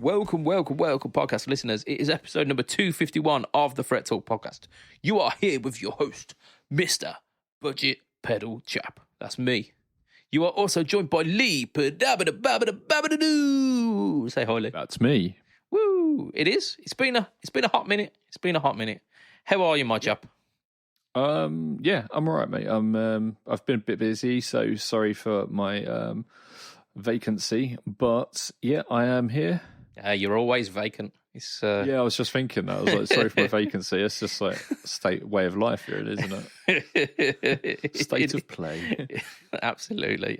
welcome, podcast listeners. It is episode number 251 of the Fret Talk podcast. You are here with your host, Mr. BudgetPedalChap. That's me. You are also joined by Lee. Say hi, Lee. That's me. Woo! It is. It's been a hot minute. How are you, my chap? Yeah, I'm all right, mate. I've been a bit busy, so sorry for my vacancy, but yeah, I am here. You're always vacant. It's Yeah, I was just thinking that. I was like, sorry for my vacancy. It's just like way of life here, isn't it? State of play. Absolutely.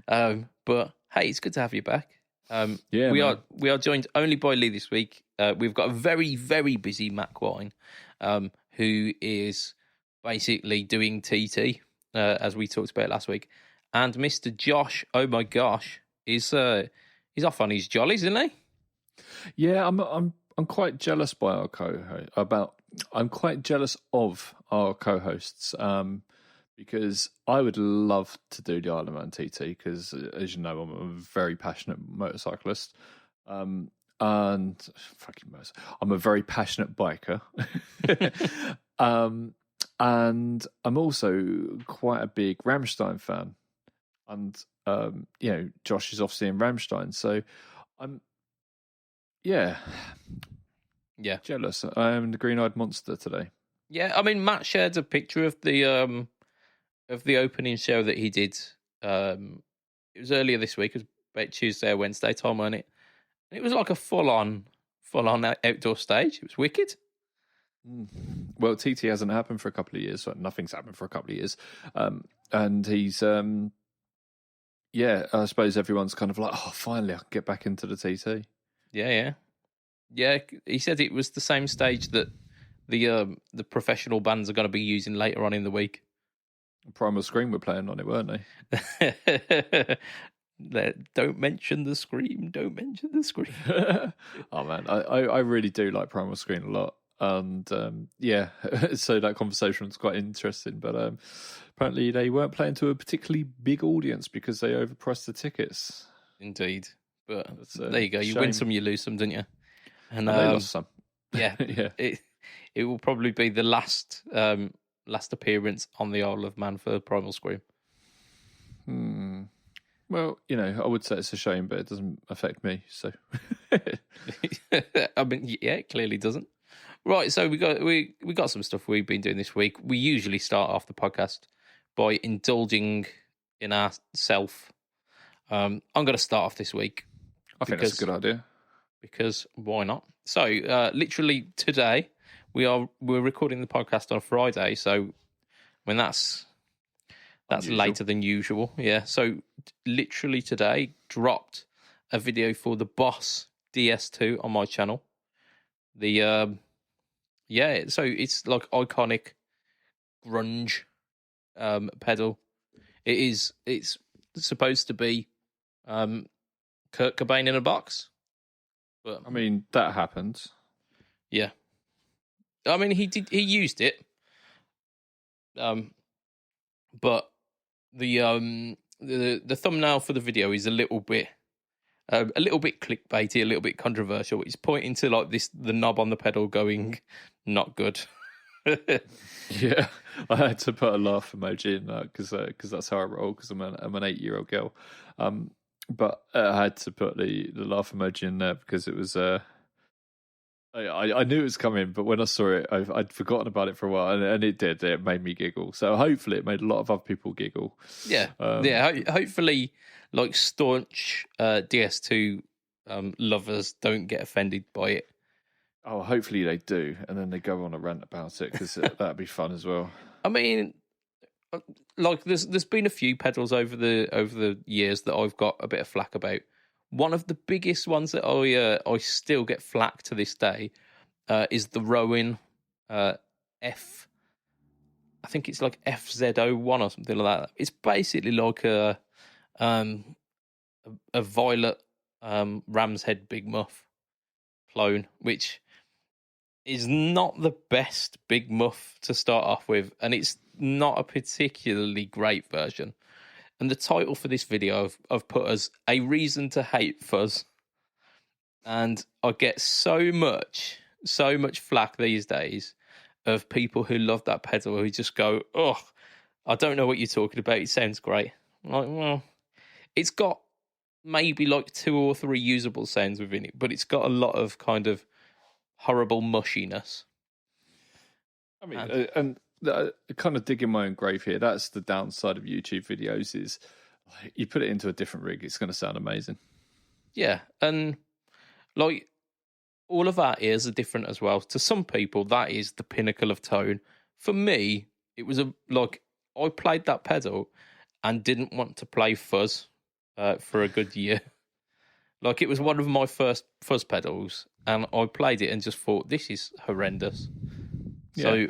But hey, it's good to have you back. Yeah, we are joined only by Lee this week. We've got a very, very busy Mac Wine, who is basically doing TT, as we talked about last week. And Mr. Josh, oh my gosh, he's off on his jollies, isn't he? Yeah, I'm quite jealous by our co-host I'm quite jealous of our co-hosts, because I would love to do the Isle of Man TT because, as you know, I'm a very passionate motorcyclist, and I'm a very passionate biker, and I'm also quite a big Rammstein fan. And, Josh is obviously in Rammstein. So I'm, jealous. I am the green-eyed monster today. Yeah, I mean, Matt shared a picture of the opening show that he did. It was earlier this week. It was about Tuesday or Wednesday time, wasn't it? It was like a full-on outdoor stage. It was wicked. Well, TT hasn't happened for a couple of years. So nothing's happened for a couple of years. And he's... I suppose everyone's kind of like, oh, finally I can get back into the TT. Yeah. He said it was the same stage that the professional bands are going to be using later on in the week. Primal Scream were playing on it, weren't they? Don't mention the Scream. Oh man, I really do like Primal Scream a lot. And so that conversation was quite interesting, but apparently they weren't playing to a particularly big audience because they overpriced the tickets. Indeed, but there you go. You win some, you lose some, didn't you? And they lost some. Yeah, yeah. It will probably be the last appearance on the Isle of Man for Primal Scream. Well, I would say it's a shame, but it doesn't affect me. So, I mean, yeah, it clearly doesn't. Right, so we got some stuff we've been doing this week. We usually start off the podcast by indulging in our self. I'm going to start off this week. I think that's a good idea. Because why not? So, literally today, we're recording the podcast on a Friday. So, when that's unusual. Later than usual. Yeah. So, literally today, dropped a video for the Boss DS2 on my channel. So it's like iconic grunge pedal. It's supposed to be Kurt Cobain in a box. But I mean, that happened. Yeah. I mean, he used it. But the thumbnail for the video is a little bit clickbaity, a little bit controversial. It's pointing to like the knob on the pedal going not good. Yeah, I had to put a laugh emoji in that because that's how I roll. Because I'm an 8-year-old girl, but I had to put the laugh emoji in there because it was. I knew it was coming, but when I saw it, I'd forgotten about it for a while, and it did. It made me giggle. So hopefully, it made a lot of other people giggle. Yeah, hopefully, like staunch DS2 lovers don't get offended by it. Oh, hopefully they do, and then they go on a rant about it because that'd be fun as well. I mean, like there's been a few pedals over the years that I've got a bit of flack about. One of the biggest ones that I still get flack to this day is the Rowan F. I think it's like FZ01 or something like that. It's basically like a violet ram's head big muff clone, which is not the best big muff to start off with, and it's not a particularly great version. And the title for this video I've put as A Reason to Hate Fuzz. And I get so much flack these days of people who love that pedal who just go, "Oh, I don't know what you're talking about. It sounds great." I'm like, well, it's got maybe like 2 or 3 usable sounds within it, but it's got a lot of kind of horrible mushiness. I mean, and kind of digging my own grave here. That's the downside of YouTube videos: is you put it into a different rig, it's going to sound amazing. Yeah, and like all of our ears are different as well. To some people, that is the pinnacle of tone. For me, it was I played that pedal and didn't want to play fuzz for a good year. Like, it was one of my first fuzz pedals, and I played it and just thought, this is horrendous. Yeah, so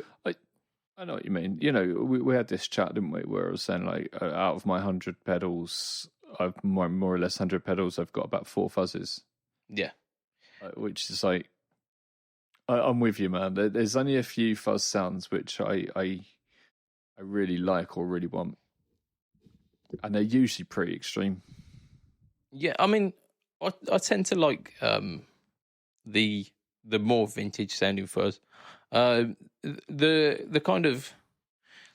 I know what you mean. You know, we had this chat, didn't we, where I was saying, like, out of my 100 pedals, I've more or less 100 pedals, I've got about 4 fuzzes. Yeah. Which is like, I'm with you, man. There's only a few fuzz sounds which I really like or really want, and they're usually pretty extreme. Yeah, I mean, I tend to like the more vintage sounding fuzz. The kind of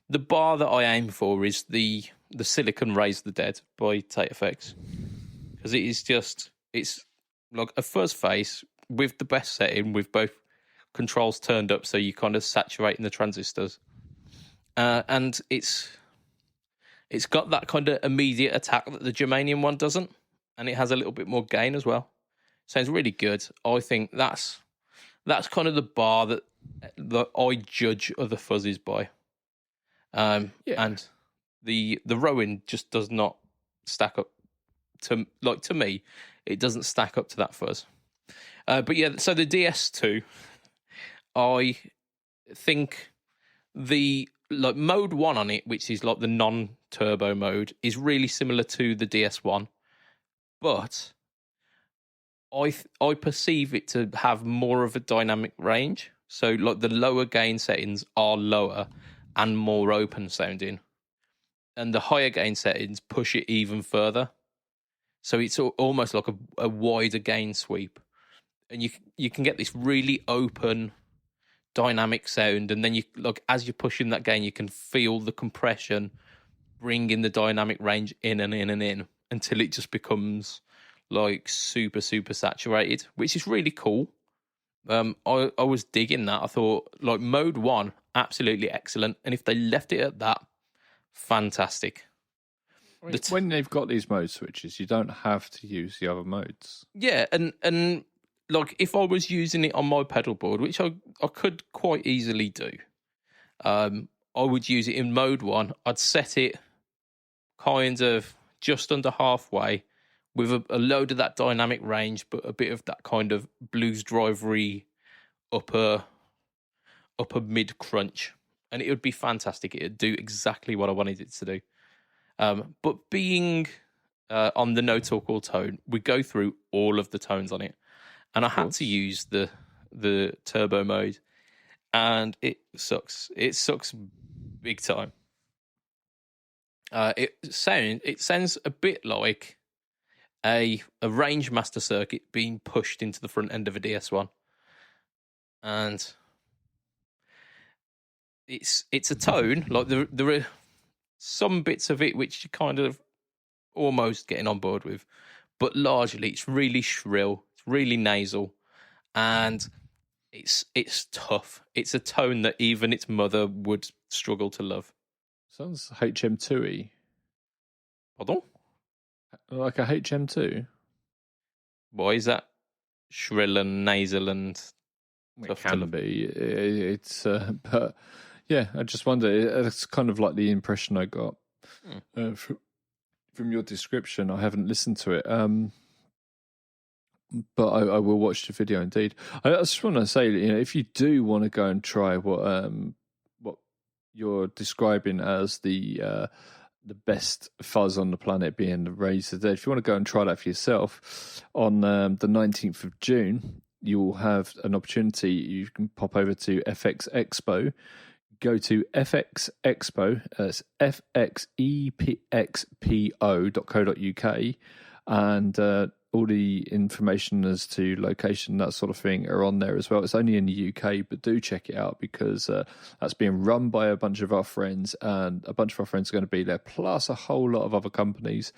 the bar that I aim for is the Silicon Raise the Dead by Tate Effects, because it's like a fuzz face with the best setting, with both controls turned up, so you kind of saturating the transistors, and it's got that kind of immediate attack that the Germanium one doesn't, and it has a little bit more gain as well. Sounds really good. I think that's kind of the bar that I judge other fuzzes by. And the Rowan just does not stack up to me. It doesn't stack up to that fuzz. But yeah, so the DS2, I think the mode 1 on it, which is like the non-turbo mode, is really similar to the DS1, but I perceive it to have more of a dynamic range. So like the lower gain settings are lower and more open sounding, and the higher gain settings push it even further. So it's almost like a wider gain sweep, and you can get this really open dynamic sound, and then as you're pushing that gain, you can feel the compression bringing the dynamic range in and in and in until it just becomes like super saturated, which is really cool. I was digging that. I thought like mode 1 absolutely excellent, and if they left it at that, fantastic. When they've got these mode switches, you don't have to use the other modes. Yeah, and like if I was using it on my pedal board, which I could quite easily do, I would use it in mode 1. I'd set it kind of just under halfway with a load of that dynamic range, but a bit of that kind of blues drivery upper mid crunch, and it would be fantastic. It would do exactly what I wanted it to do. But being on the no talk all tone, we go through all of the tones on it, and I had to use the turbo mode, and it sucks. It sucks big time. It sounds a bit like a range master circuit being pushed into the front end of a DS1, and it's a tone like there are some bits of it which you kind of almost getting on board with, but largely it's really shrill, it's really nasal, and it's tough. It's a tone that even its mother would struggle to love. Sounds HM2y. Pardon? Like a HM2? Why is that shrill and nasal and tough? It can be. It's but yeah, I just wonder. It's kind of like the impression I got from your description. I haven't listened to it, but I will watch the video indeed. I just want to say, if you do want to go and try what you're describing as the best fuzz on the planet being the Raise the Dead, if you want to go and try that for yourself on the 19th of June, you will have an opportunity. You can pop over to FX Expo. Go to FX Expo, that's fxepxpo.co.uk, and all the information as to location, that sort of thing, are on there as well. It's only in the UK, but do check it out because that's being run by a bunch of our friends, and a bunch of our friends are going to be there, plus a whole lot of other companies,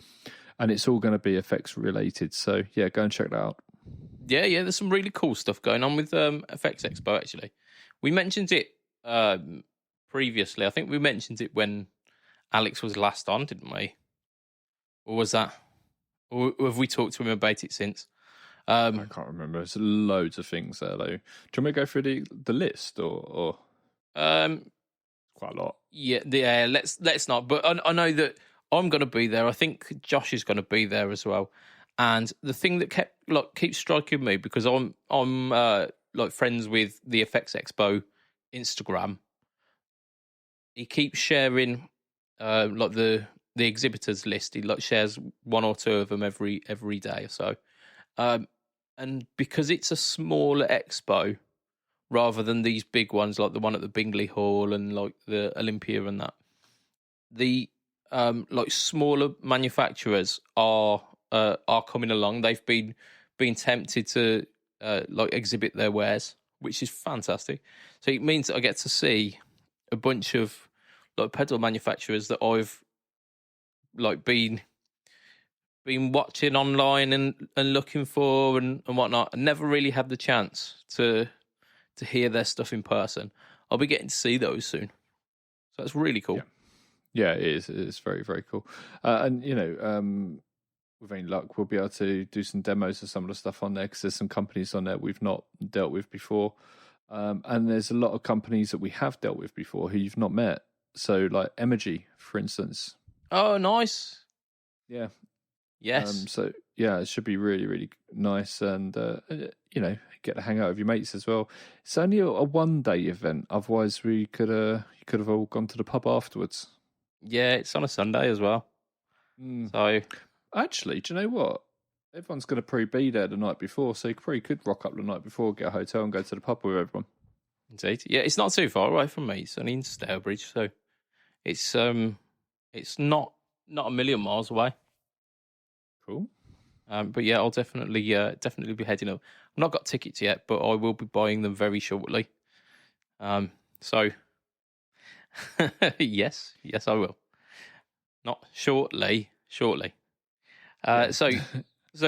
and it's all going to be effects related. So yeah, go and check that out. Yeah, there's some really cool stuff going on with Effects Expo, actually. We mentioned it previously. I think we mentioned it when Alex was last on, didn't we? Or was that... Or have we talked to him about it since? I can't remember. There's loads of things there, though. Do you want me to go through the list, or quite a lot? Yeah. Let's not. But I know that I'm going to be there. I think Josh is going to be there as well. And the thing that keeps striking me, because I'm friends with the Effects Expo Instagram. He keeps sharing the exhibitors list. He shares one or two of them every day or so. And because it's a smaller expo rather than these big ones like the one at the Bingley Hall and like the Olympia and that, the smaller manufacturers are coming along. They've been tempted to exhibit their wares, which is fantastic. So it means that I get to see a bunch of pedal manufacturers that I've been watching online and looking for and whatnot. I never really had the chance to hear their stuff in person. I'll be getting to see those soon. So that's really cool. Yeah, it is. It's very, very cool. And, with any luck, we'll be able to do some demos of some of the stuff on there because there's some companies on there we've not dealt with before. And there's a lot of companies that we have dealt with before who you've not met. So like Emoji, for instance. Oh, nice. Yeah. Yes. So yeah, it should be really, really nice, and get to hang out with your mates as well. It's only a 1-day event. Otherwise, we could have all gone to the pub afterwards. Yeah, it's on a Sunday as well. So actually, do you know what? Everyone's going to probably be there the night before, so you probably could rock up the night before, get a hotel, and go to the pub with everyone. Indeed. Yeah, it's not too far away from me. It's only in Stourbridge, so it's not a million miles away. Cool. But yeah, I'll definitely be heading up. I've not got tickets yet, but I will be buying them very shortly. So yes, I will. Not shortly. So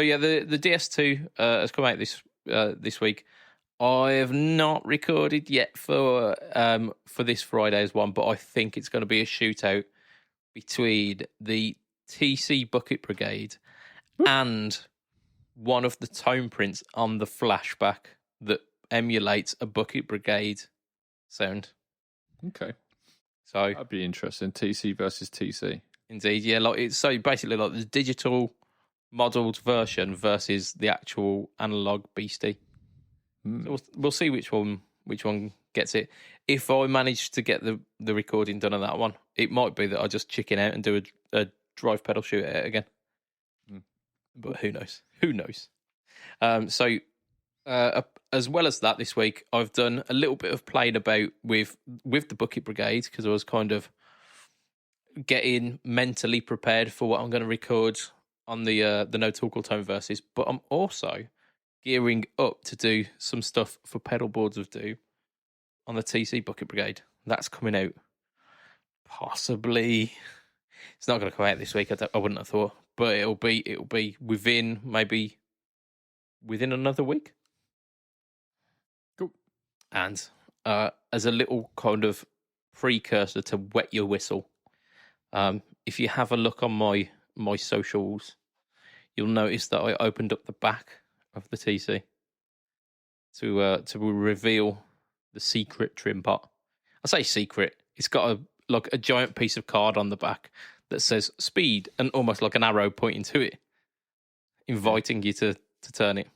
yeah, the DS2 has come out this week. I have not recorded yet for this Friday's one, but I think it's going to be a shootout between the TC Bucket Brigade and one of the tone prints on the flashback that emulates a Bucket Brigade sound. Okay. So that'd be interesting. TC versus TC. Indeed, yeah. It's so basically like the digital modelled version versus the actual analog beastie. So we'll see which one gets it. If I manage to get the recording done on that one, it might be that I just chicken out and do a drive pedal shoot at it again. But who knows? So as well as that, this week I've done a little bit of playing about with the Bucket Brigade because I was kind of getting mentally prepared for what I'm going to record on the No Talk Tone verses. But I'm also gearing up to do some stuff for Pedal Boards of Doom on the TC Bucket Brigade. That's coming out possibly. It's not going to come out this week. I wouldn't have thought, but it'll be within another week. Cool. And as a little kind of precursor to wet your whistle, if you have a look on my socials, you'll notice that I opened up the back of the TC to reveal the secret trim pot. I say secret. It's got a giant piece of card on the back that says speed and almost like an arrow pointing to it, inviting you to turn it.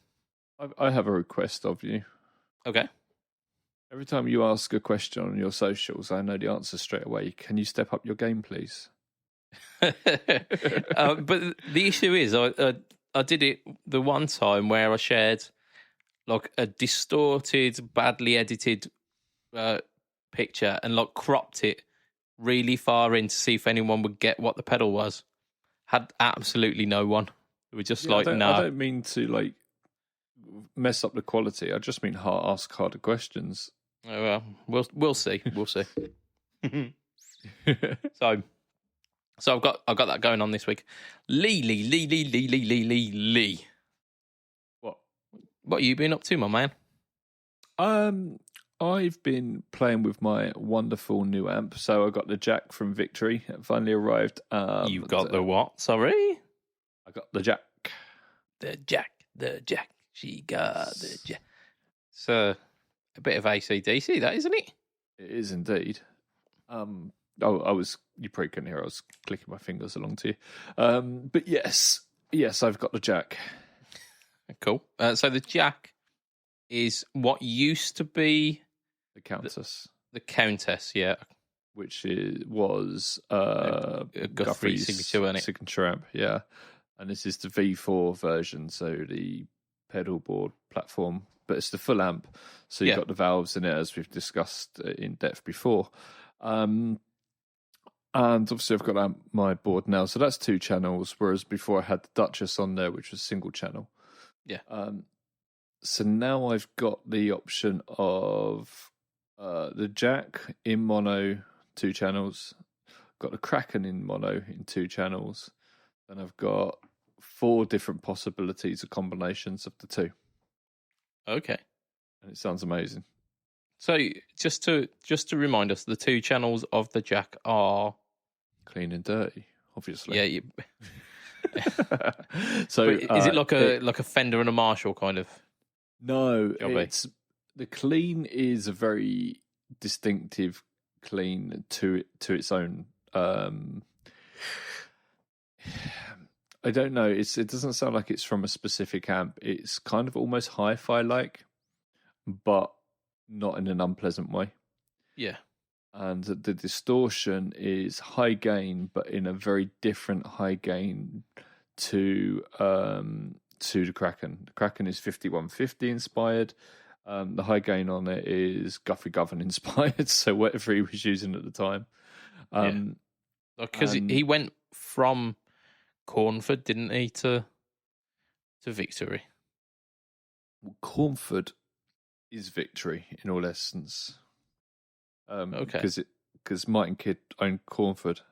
I have a request of you. Okay. Every time you ask a question on your socials, I know the answer straight away. Can you step up your game, please? But the issue is, I did it the one time where I shared like a distorted, badly edited picture and like cropped it really far in to see if anyone would get what the pedal was. Had absolutely no one. We're just Yeah, like, I nah. don't mean to like mess up the quality. I just mean ask harder questions. Oh, well, we'll see. We'll see. So I've got that going on this week. Lee. What? What have you been up to, my man? I've been playing with my wonderful new amp. So I got the jack from Victory. It finally arrived. You've got the what? Sorry? I got the jack. The jack. She got the jack. So a bit of AC/DC, that isn't it? It is indeed. You probably couldn't hear. I was clicking my fingers along to you. But yes, I've got the jack. Cool. So the jack is what used to be The Countess. The Countess, yeah. Which was Guthrie's signature, wasn't it? signature amp, yeah. And this is the V4 version, so the pedal board platform, but it's the full amp. So you've got the valves in it, as we've discussed in depth before. And obviously I've got my board now, so that's 2 channels, whereas before I had the Duchess on there, which was single channel. Yeah. So now I've got the option of the jack in mono, 2 channels. Got the Kraken in mono in 2 channels. Then I've got 4 different possibilities of combinations of the 2. Okay. And it sounds amazing. So just to remind us, the 2 channels of the jack are Clean and dirty, obviously. Yeah. So is it like a Fender and a Marshall kind of? No, it's the clean is a very distinctive clean to its own. I don't know. It doesn't sound like it's from a specific amp. It's kind of almost hi-fi like, but not in an unpleasant way. Yeah. And the distortion is high gain, but in a very different high gain to the Kraken. The Kraken is 5150 inspired. The high gain on it is Guthrie Govan inspired, so whatever he was using at the time. Because he went from Cornford, didn't he, to Victory? Well, Cornford is Victory in all essence. Okay. Because Martin Kidd owned Cornford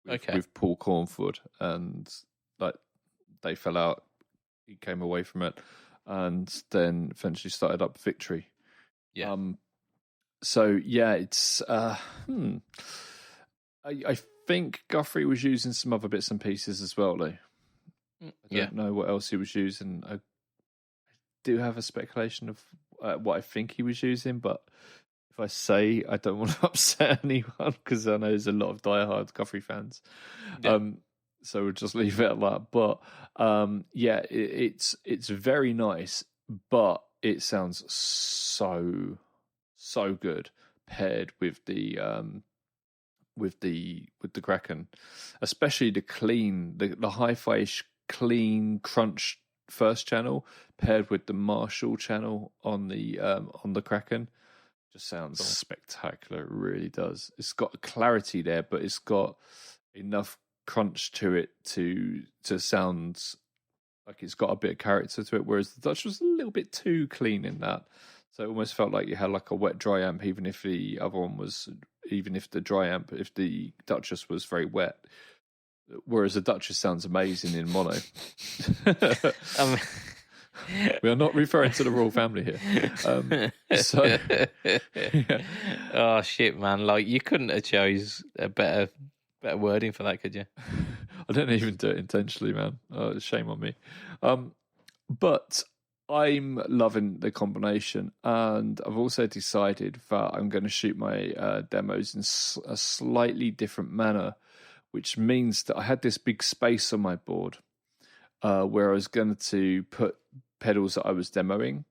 with Paul Cornford, and like they fell out. He came away from it, and then eventually started up Victory. Yeah. So yeah, it's I think Guthrie was using some other bits and pieces as well, though. I don't know what else he was using. I do have a speculation of what I think he was using, but if I say, I don't want to upset anyone because I know there's a lot of diehard Guthrie fans. Yeah. So we'll just leave it at that. But it's very nice, but it sounds so good paired with the Kraken, especially the clean, the hi-fi-ish clean crunch first channel paired with the Marshall channel on the Kraken. Just sounds spectacular. It really does. It's got a clarity there, but it's got enough crunch to it to sound like it's got a bit of character to it, whereas the Dutch was a little bit too clean in that. So it almost felt like you had like a wet dry amp, even if the Duchess was very wet. Whereas the Duchess sounds amazing in mono. We are not referring to the royal family here. Yeah. Oh shit, man! Like you couldn't have chose a better wording for that, could you? I didn't even do it intentionally, man. Shame on me. But I'm loving the combination, and I've also decided that I'm going to shoot my demos in a slightly different manner, which means that I had this big space on my board where I was going to put pedals that I was demoing.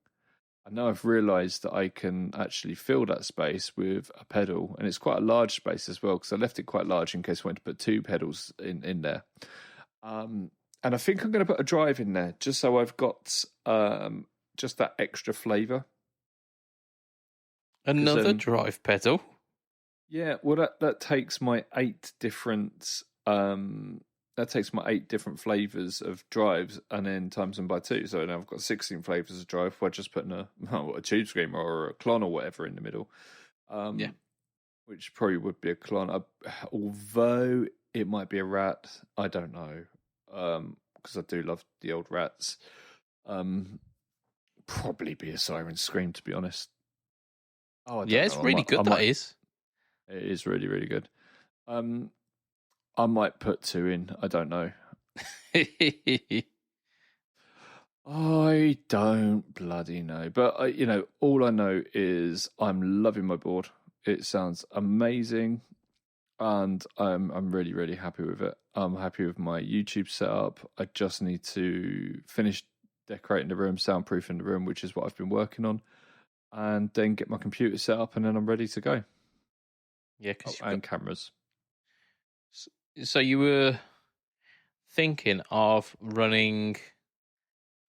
And now I've realised that I can actually fill that space with a pedal, and it's quite a large space as well because I left it quite large in case I wanted to put 2 pedals in there. And I think I'm going to put a drive in there just so I've got just that extra flavour. Another drive pedal? Yeah, well, that takes my 8 different that takes my 8 different flavors of drives and then times them by 2. So now I've got 16 flavors of drive by just putting a tube screamer or a clon or whatever in the middle. Which probably would be a clon. Although it might be a rat, I don't know. Because I do love the old rats. Probably be a siren scream, to be honest. It's really good. That is. It is really, really good. I might put 2 in. I don't know. I don't bloody know. But all I know is I'm loving my board. It sounds amazing, and I'm really, really happy with it. I'm happy with my YouTube setup. I just need to finish decorating the room, soundproofing the room, which is what I've been working on, and then get my computer set up, and then I'm ready to go. Yeah, and cameras. So you were thinking of running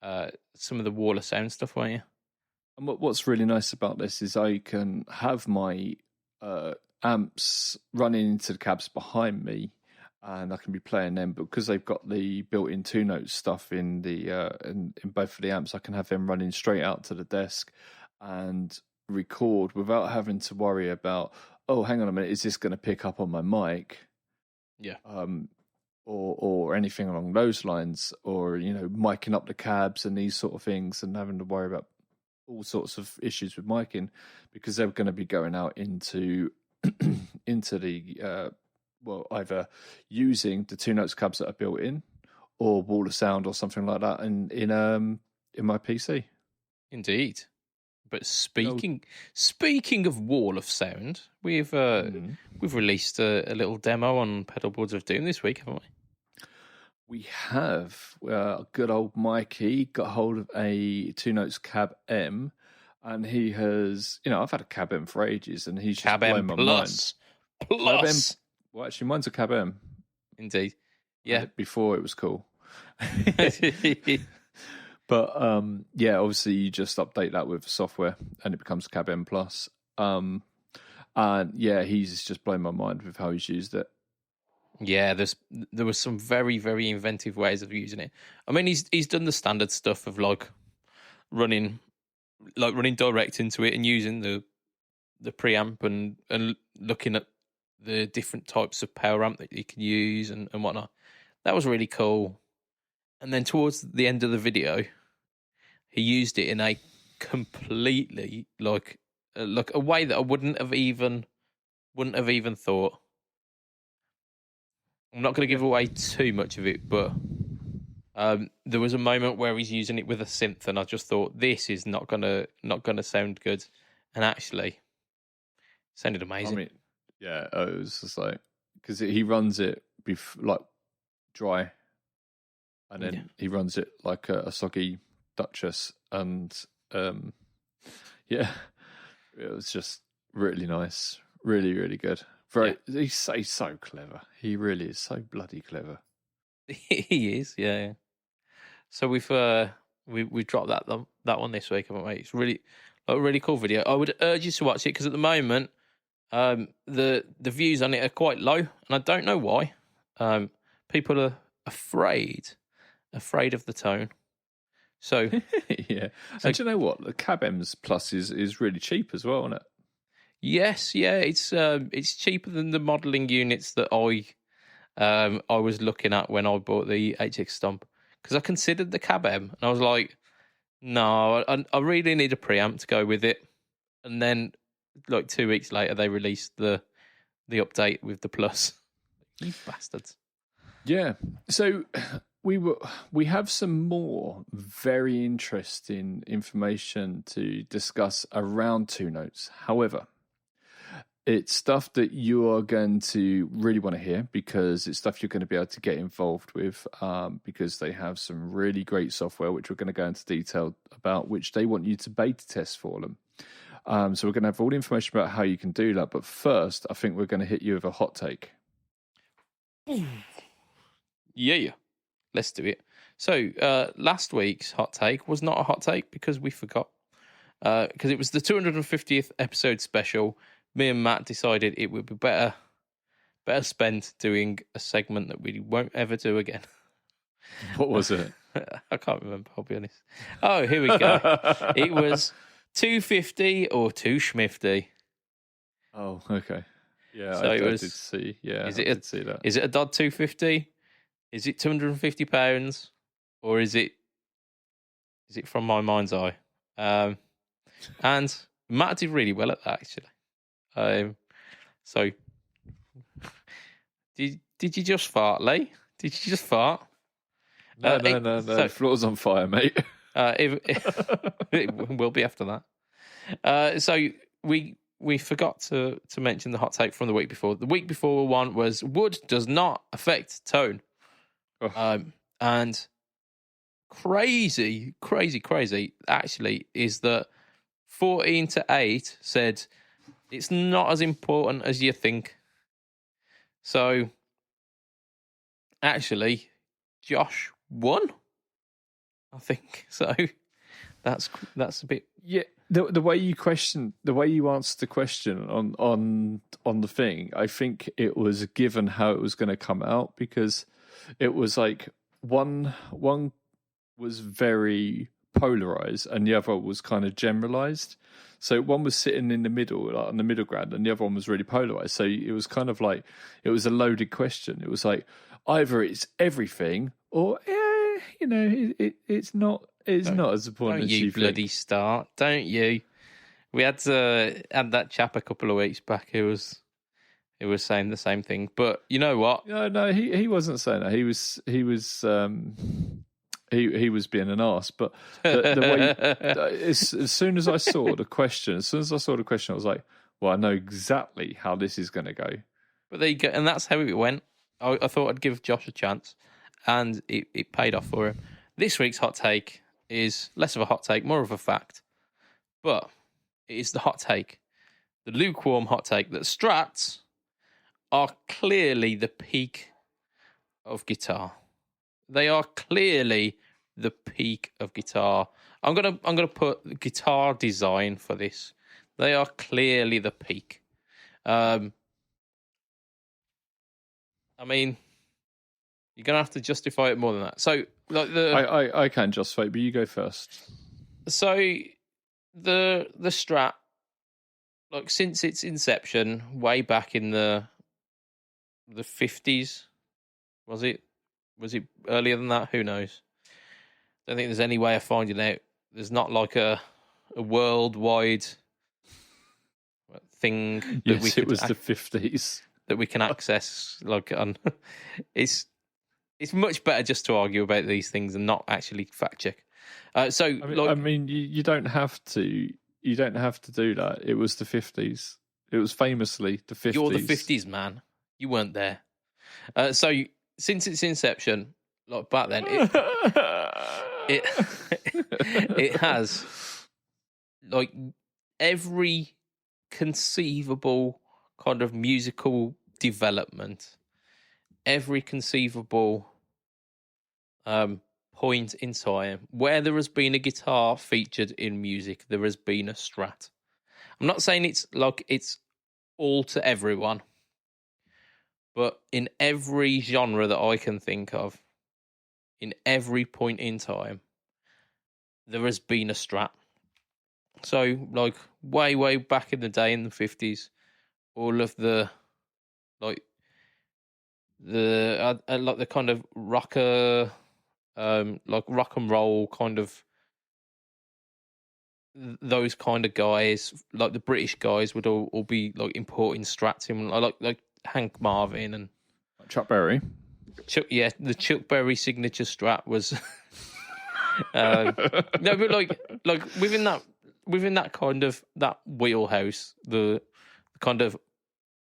some of the Wall of Sound stuff, weren't you? And what's really nice about this is I can have my amps running into the cabs behind me, and I can be playing them. But because they've got the built-in 2-note stuff in the in both of the amps, I can have them running straight out to the desk and record without having to worry about, oh, hang on a minute, is this going to pick up on my mic? Yeah. Or anything along those lines, or miking up the cabs and these sort of things, and having to worry about all sorts of issues with miking, because they're going to be going out into into the either using the 2-notes cabs that are built in, or Wall of Sound or something like that in my PC. Indeed. But speaking of Wall of Sound, we've released a little demo on Pedalboards of Doom this week, haven't we? We have. Good old Mikey got hold of a 2-notes Cab M, and he has, I've had a Cab M for ages, and he's Cab just blown M my Plus. mind. Cab M, well, actually, mine's a Cab M. Indeed. Yeah. Before it was cool. But obviously you just update that with software, and it becomes Cab M Plus. And he's just blown my mind with how he's used it. Yeah, there was some very, very inventive ways of using it. I mean, he's done the standard stuff of running direct into it and using the preamp and looking at the different types of power amp that you can use and whatnot. That was really cool. And then towards the end of the video, he used it in a completely a way that I wouldn't have even thought. I'm not going to give away too much of it, but there was a moment where he's using it with a synth, and I just thought, this is not gonna sound good, and actually, it sounded amazing. I mean, it was just because he runs it dry, and then he runs it like a soggy Duchess, and it was just really nice, really, really good. He's so clever. He really is so bloody clever. He is, yeah. So we've dropped that one this week, haven't we? It's really a really cool video. I would urge you to watch it, because at the moment, the views on it are quite low, and I don't know why. People are afraid of the tone. So yeah. And do you know what? The Cab M's Plus is really cheap as well, isn't it? Yes, yeah, it's cheaper than the modelling units that I was looking at when I bought the HX Stomp, because I considered the Cab M, and I was like, no, I really need a preamp to go with it. And then 2 weeks later, they released the update with the Plus. You bastards. Yeah. So we have some more very interesting information to discuss around 2-notes. However, it's stuff that you are going to really want to hear, because it's stuff you're going to be able to get involved with, because they have some really great software, which we're going to go into detail about, which they want you to beta test for them. So we're going to have all the information about how you can do that. But first, I think we're going to hit you with a hot take. Yeah. Let's do it. So last week's hot take was not a hot take because we forgot. Because it was the 250th episode special. Me and Matt decided it would be better better spent doing a segment that we won't ever do again. What was it? I can't remember, I'll be honest. Oh, here we go. It was 250 or 2 schmifty. Oh, okay. Yeah, So I it was, did see. Yeah, is I it did see that. Is it a Dodd 250? Is it £250? Or is it from my mind's eye? And Matt did really well at that, actually. So, did you just fart, Lee? Did you just fart? No. The floor's on fire, mate. It will be after that. So we forgot to mention the hot take from the week before. The week before one was wood does not affect tone. Oh. And crazy actually is that 14 to 8 said it's not as important as you think. So actually Josh won, I think. So that's a bit. Yeah, the way you answered the question on the thing, I think it was given how it was going to come out, because it was like one was very polarized and the other was kind of generalized. So one was sitting in the middle, like on the middle ground, and the other one was really polarized. So it was kind of like, it was a loaded question. It was like, either it's everything, or it's not. It's not as important as you bloody think. start, don't you? We had that chap a couple of weeks back who was saying the same thing. But you know what? No, he wasn't saying that. He was being an arse. But the way, as soon as I saw the question, I was like, well, I know exactly how this is going to go. But there you go, and that's how it went. I thought I'd give Josh a chance, and it paid off for him. This week's hot take is less of a hot take, more of a fact. But it is the hot take, the lukewarm hot take, that Strats are clearly the peak of guitar. They are clearly the peak of guitar. I'm gonna put guitar design for this. They are clearly the peak. I mean, you're gonna have to justify it more than that. So, like I can justify it, but you go first. So the Strat, like since its inception, way back in the 50s, was it earlier than that? Who knows? I don't think there's any way of finding out. There's not like a worldwide thing that it was the 50s that we can access. Like on, it's much better just to argue about these things and not actually fact check. You don't have to. You don't have to do that. It was the 50s. It was famously the 50s. You're the 50s, man. You weren't there. So since its inception, like back then, it has like every conceivable kind of musical development, every conceivable point in time where there has been a guitar featured in music, there has been a Strat. I'm not saying it's all to everyone, but in every genre that I can think of, in every point in time, there has been a Strat. So, like, way back in the day in the 50s, all of the like the kind of rocker, like rock and roll kind of, those kind of guys, like the British guys, would all be like importing Strats in, like Hank Marvin and Chuck Berry. The Chuck Berry signature Strat was no, but like within that kind of that wheelhouse, the kind of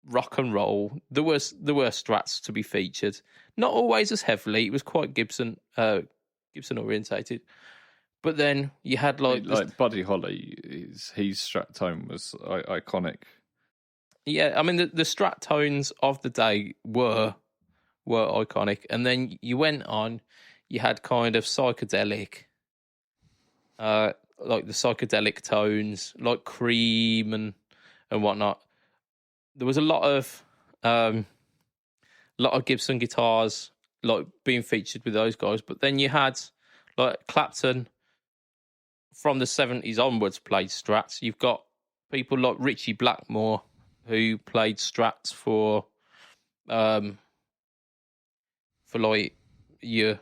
rock and roll, there were Strats to be featured. Not always as heavily. It was quite Gibson orientated. But then you had like Buddy Holly, his Strat tone was iconic. Yeah, I mean the Strat tones of the day were iconic, and then you went on. You had kind of psychedelic, like the psychedelic tones, like Cream and whatnot. There was a lot of lot of Gibson guitars like being featured with those guys. But then you had like Clapton from the 70s onwards played Strats. You've got people like Richie Blackmore who played Strats for like your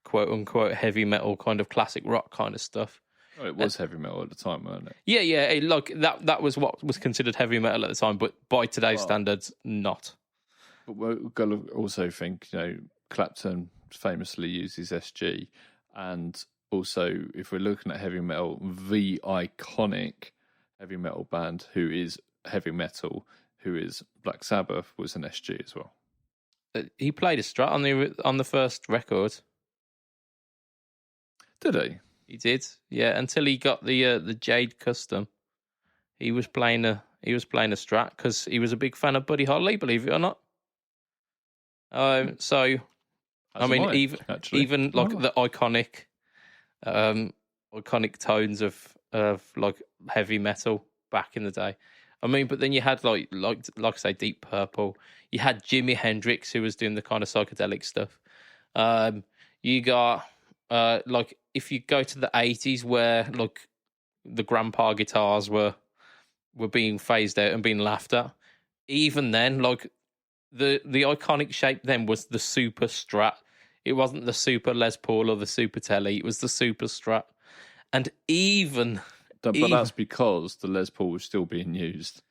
quote unquote heavy metal kind of classic rock kind of stuff. Oh, it was heavy metal at the time, wasn't it? Yeah. Like that was what was considered heavy metal at the time, but by today's standards, not. But we've got to also think, Clapton famously uses SG, and also if we're looking at heavy metal, the iconic heavy metal band who is heavy metal, who is Black Sabbath, was an SG as well. He played a Strat on the first record. Did he? He did, yeah. Until he got the Jade Custom, he was playing a Strat because he was a big fan of Buddy Holly, believe it or not. So, I mean, even like the iconic tones of like heavy metal back in the day. I mean, but then you had like I say, Deep Purple. You had Jimi Hendrix who was doing the kind of psychedelic stuff. You got like if you go to the 80s where like the grandpa guitars were being phased out and being laughed at. Even then, like the iconic shape then was the Super Strat. It wasn't the Super Les Paul or the Super Telly. It was the Super Strat. And but that's because the Les Paul was still being used.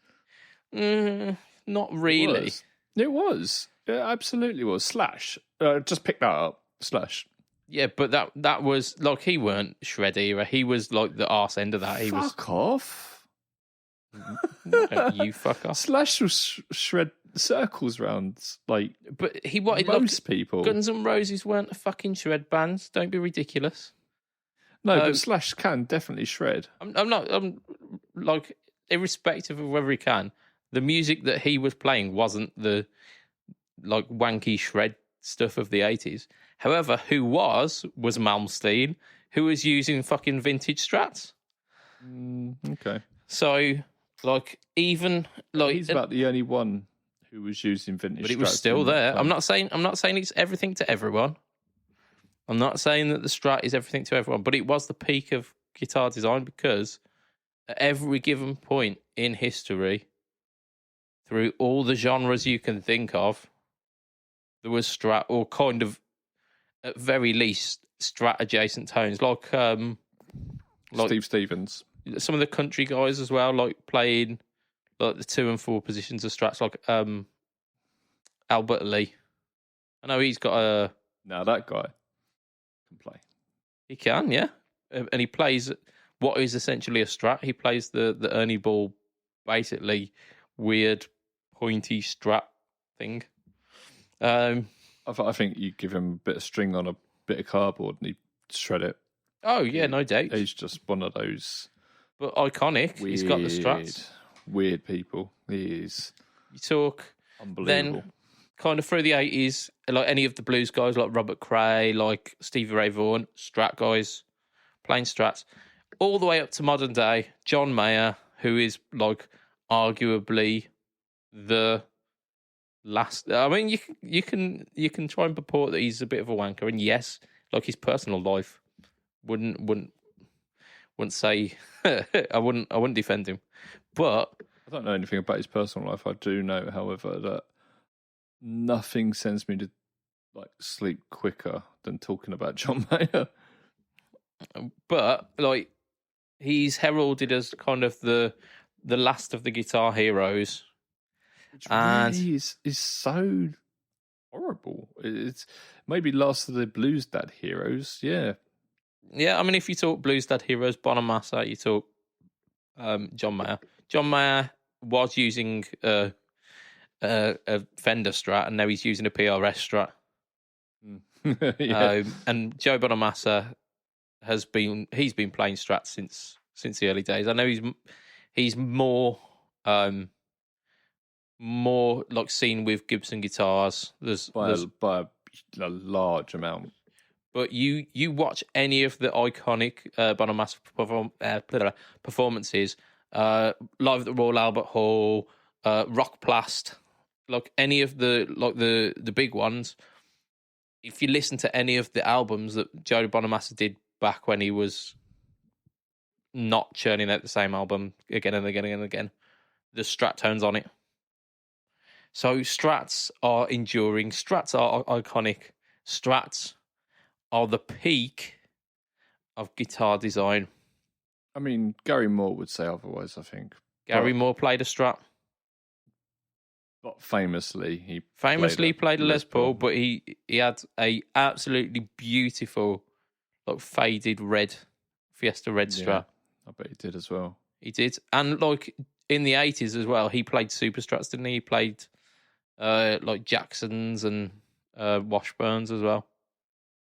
Not really. It was. It absolutely was. Slash. Just pick that up. Slash. Yeah, but that was like he weren't shred era. He was like the arse end of that. Fuck off. You fuck off. Slash was shred circles round like. But he wanted most people. Guns N' Roses weren't a fucking shred band. Don't be ridiculous. No, but Slash can definitely shred. I'm like irrespective of whether he can. The music that he was playing wasn't the like wanky shred stuff of the 80s. However, who was Malmsteen, who was using fucking vintage Strats. Okay. So, like, even like he's about the only one who was using vintage. But it was Strats still there. I'm not saying it's everything to everyone. I'm not saying that the Strat is everything to everyone, but it was the peak of guitar design because at every given point in history, through all the genres you can think of, there was Strat, or kind of, at very least, Strat adjacent tones, like Steve Stevens. Some of the country guys as well, like playing like the 2 and 4 positions of Strats, like Albert Lee. I know he's got a. Now that guy can play. He can, yeah, and he plays what is essentially a Strat. He plays the Ernie Ball, basically weird pointy Strat thing. I think you give him a bit of string on a bit of cardboard and he'd shred it. Oh yeah, no doubt. He's just one of those. But iconic. He's got the Strats. Weird people. He is. You talk unbelievable. Then kind of through the 80s, like any of the blues guys, like Robert Cray, like Stevie Ray Vaughan, Strat guys, playing Strats, all the way up to modern day. John Mayer, who is like arguably the last. I mean, you can try and purport that he's a bit of a wanker, and yes, like his personal life wouldn't say I wouldn't defend him, but I don't know anything about his personal life. I do know, however, that nothing sends me to like sleep quicker than talking about John Mayer. But like he's heralded as kind of the last of the guitar heroes. Which really is so horrible. It's maybe last of the blues dad heroes, yeah. Yeah, I mean, if you talk blues dad heroes, Bonamassa, you talk John Mayer. John Mayer was using a Fender Strat, and now he's using a PRS Strat. Yeah. And Joe Bonamassa he's been playing Strats since the early days. I know he's more like seen with Gibson guitars. There's by a large amount. But you watch any of the iconic Bonamassa performances, live at the Royal Albert Hall, Rockplast, like any of the big ones, if you listen to any of the albums that Joe Bonamassa did back when he was not churning out the same album again and again and again, the Strat tones on it. So Strats are enduring. Strats are iconic. Strats are the peak of guitar design. I mean, Gary Moore would say otherwise, I think. Gary Moore played a Strat. But famously, he played a Les Paul, but he had a absolutely beautiful, like faded red Fiesta Red Strat. I bet he did as well. He did, and like in the 80s as well, he played Super Strats, didn't he? He played like Jacksons and Washburns as well.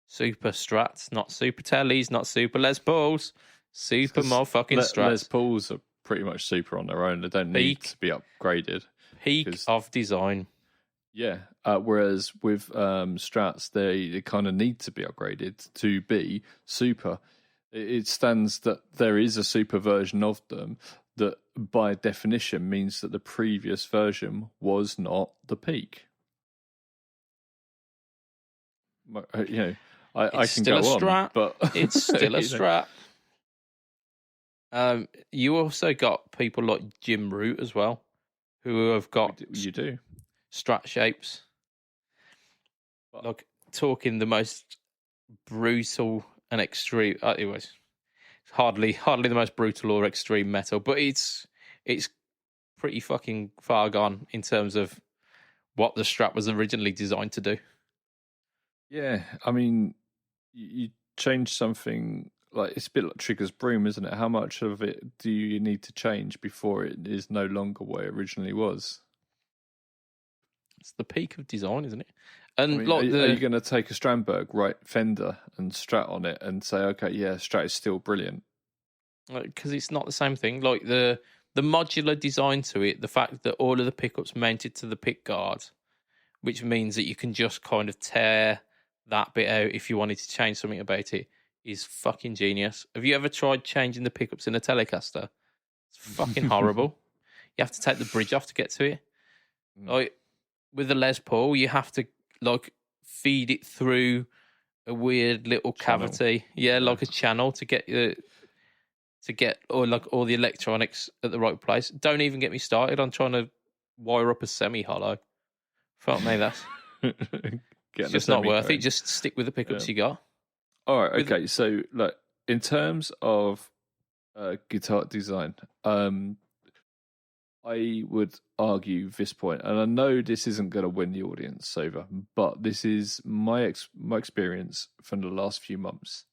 Super Strats, not Super Tellys, not Super Les Pauls, Super motherfucking Strats. Les Pauls are pretty much super on their own. They don't need to be upgraded. Peak of design. Yeah. Whereas with Strats, they kind of need to be upgraded to be super. It stands that there is a super version of them that, by definition, means that the previous version was not the peak. You know, I can go on, Strat, but it's still a Strat. You also got people like Jim Root as well, who have got Strat shapes. Like talking the most brutal and extreme. It was hardly the most brutal or extreme metal, but it's pretty fucking far gone in terms of what the Strat was originally designed to do. Yeah, I mean, you change something. Like, it's a bit like Trigger's broom, isn't it? How much of it do you need to change before it is no longer what it originally was? It's the peak of design, isn't it? And I mean, are you going to take a Strandberg, right, Fender and Strat on it and say, okay, yeah, Strat is still brilliant? Because it's not the same thing. Like the modular design to it, the fact that all of the pickups mounted to the pick guard, which means that you can just kind of tear that bit out if you wanted to change something about it, is fucking genius. Have you ever tried changing the pickups in a Telecaster? It's fucking horrible. You have to take the bridge off to get to it. Like with the Les Paul, you have to like feed it through a weird little cavity, like a channel to get or like all the electronics at the right place. Don't even get me started on trying to wire up a semi-hollow. Fuck me, that's it's just not worth it. Just stick with the pickups you got. All right, okay. So, look, in terms of guitar design, I would argue this point, and I know this isn't going to win the audience over, but this is my experience from the last few months.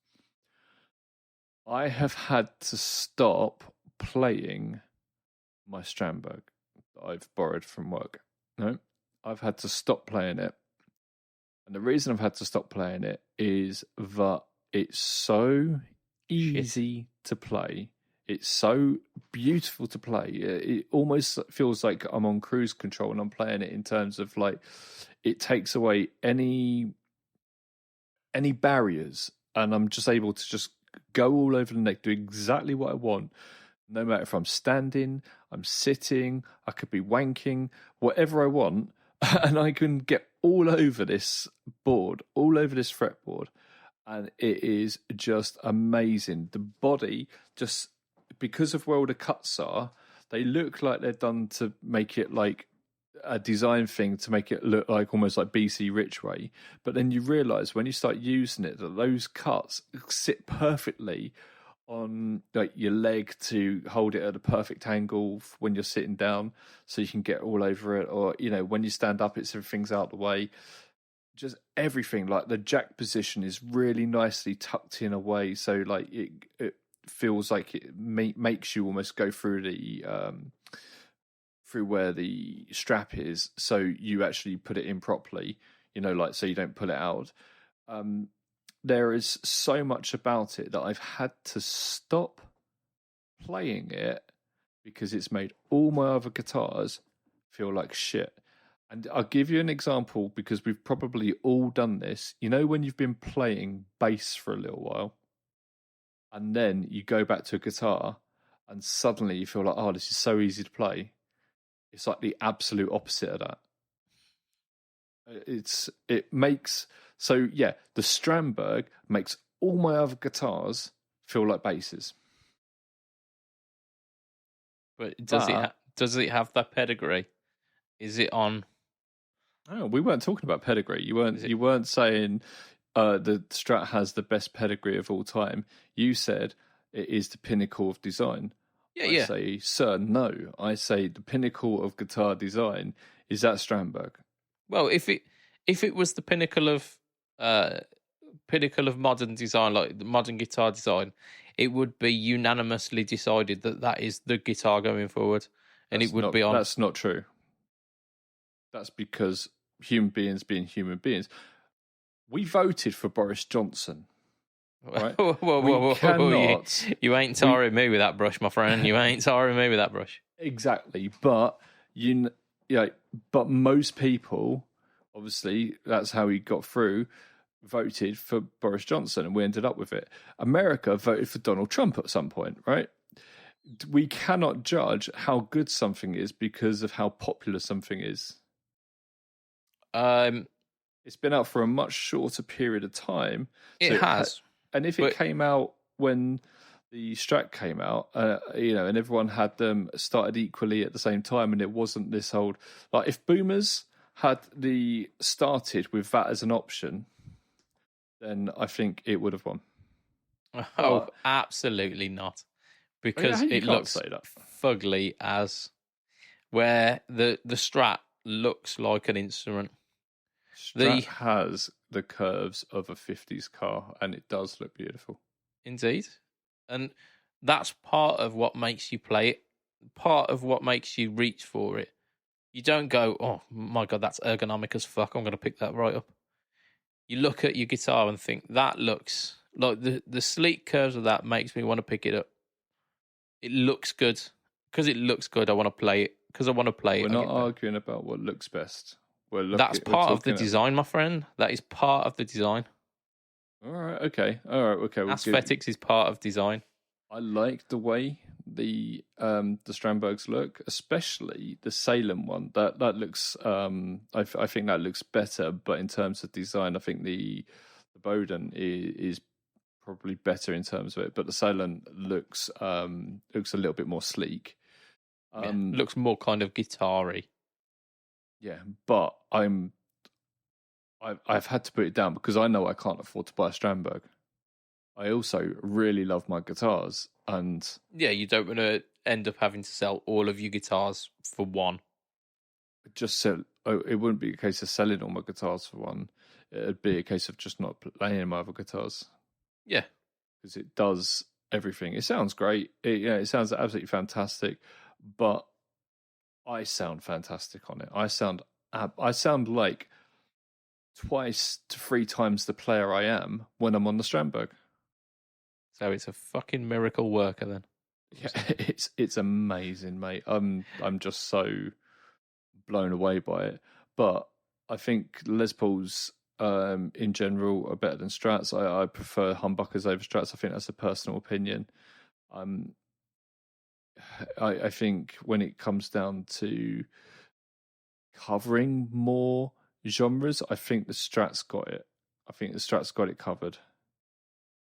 I have had to stop playing my Strandberg that I've borrowed from work. No, I've had to stop playing it. And the reason I've had to stop playing it is that it's so easy to play. It's so beautiful to play. It almost feels like I'm on cruise control and I'm playing it in terms of like it takes away any barriers, and I'm just able to just go all over the neck, do exactly what I want. No matter if I'm standing, I'm sitting, I could be wanking, whatever I want, and I can get all over this board, all over this fretboard, and it is just amazing. The body, just because of where all the cuts are, they look like they're done to make it like a design thing to make it look like almost like BC Ridgeway. But then you realise when you start using it that those cuts sit perfectly on like your leg to hold it at a perfect angle when you're sitting down, so you can get all over it. Or when you stand up, everything's out the way. Just everything, like the jack position is really nicely tucked in a way, so like it feels like it makes you almost go through the through where the strap is, so you actually put it in properly. Like so you don't pull it out. There is so much about it that I've had to stop playing it because it's made all my other guitars feel like shit. And I'll give you an example because we've probably all done this. When you've been playing bass for a little while and then you go back to a guitar and suddenly you feel like, oh, this is so easy to play. It's like the absolute opposite of that. It makes the Strandberg makes all my other guitars feel like basses. But does it have that pedigree? Is it on? Oh, we weren't talking about pedigree. You weren't saying the Strat has the best pedigree of all time. You said it is the pinnacle of design. I say, sir, no. I say the pinnacle of guitar design is that Strandberg. Well, if it was the pinnacle of modern design, like the modern guitar design, it would be unanimously decided that is the guitar going forward, and it would be on. That's not true. That's because human beings being human beings. We voted for Boris Johnson. Right? Whoa. You ain't tarring me with that brush, my friend. You ain't tarring me with that brush. Exactly. But but most people, obviously, that's how he got through, voted for Boris Johnson, and we ended up with it. America voted for Donald Trump at some point, right? We cannot judge how good something is because of how popular something is. It's been out for a much shorter period of time. It has. And if it came out when the Strat came out, and everyone had them started equally at the same time, and it wasn't this old, like if Boomers had started with that as an option, then I think it would have won. Oh, absolutely not, because it looks fugly as where the Strat looks like an instrument. Strat has the curves of a 50s car, and it does look beautiful. Indeed. And that's part of what makes you play it, part of what makes you reach for it. You don't go, oh my God, that's ergonomic as fuck, I'm going to pick that right up. You look at your guitar and think, that looks like the sleek curves of that makes me want to pick it up. It looks good. Because it looks good, I want to play it. Because I want to play it. We're not arguing about what looks best. That's part of the design, my friend. That is part of the design. All right, okay. Aesthetics is part of design. I like the way the Strandbergs look, especially the Salem one. That looks. I think that looks better. But in terms of design, I think the Bowden is probably better in terms of it. But the Salem looks a little bit more sleek. Looks more kind of guitar-y. Yeah, but I've had to put it down because I know I can't afford to buy a Strandberg. I also really love my guitars, and you don't want to end up having to sell all of your guitars for one. It wouldn't be a case of selling all my guitars for one. It'd be a case of just not playing my other guitars. Yeah, because it does everything. It sounds great. It sounds absolutely fantastic, but I sound fantastic on it. I sound like 2 to 3 times the player I am when I'm on the Strandberg. So it's a fucking miracle worker then. Yeah, it's amazing, mate. I'm just so blown away by it. But I think Les Pauls in general are better than Strats. I prefer humbuckers over Strats. I think that's a personal opinion. I think when it comes down to covering more genres, I think the Strat's got it. I think the Strat's got it covered.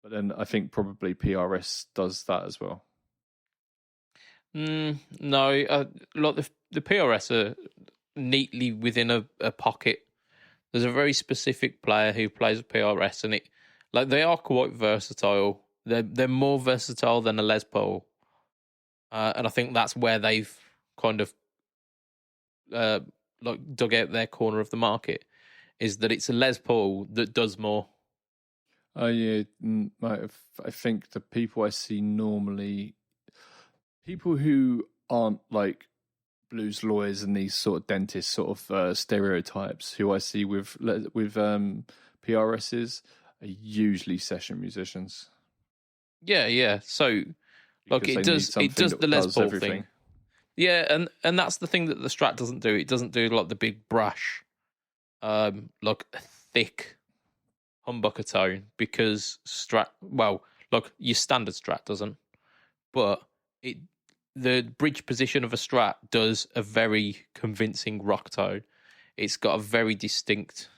But then I think probably PRS does that as well. No, like the PRS are neatly within a pocket. There's a very specific player who plays a PRS, and they are quite versatile. They're more versatile than a Les Paul. And I think that's where they've kind of dug out their corner of the market, is that it's a Les Paul that does more. Oh yeah, I think the people I see normally, people who aren't like blues lawyers and these sort of dentists sort of stereotypes, who I see with PRSs, are usually session musicians. Yeah. So it does the Les Paul thing. Yeah, and that's the thing that the Strat doesn't do. It doesn't do like the big brash, like a thick humbucker tone, because your standard Strat doesn't. But the bridge position of a Strat does a very convincing rock tone. it's got a very distinct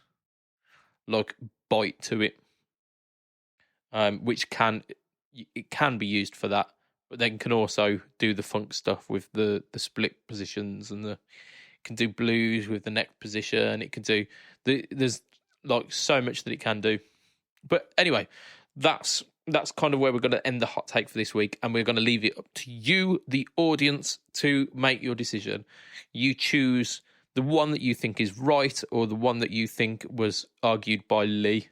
like bite to it, which can be used for that, but then can also do the funk stuff with the split positions, and can do blues with the neck position. It can do there's like so much that it can do. But anyway, that's kind of where we're going to end the hot take for this week, and we're going to leave it up to you, the audience, to make your decision. You choose the one that you think is right, or the one that you think was argued by Lee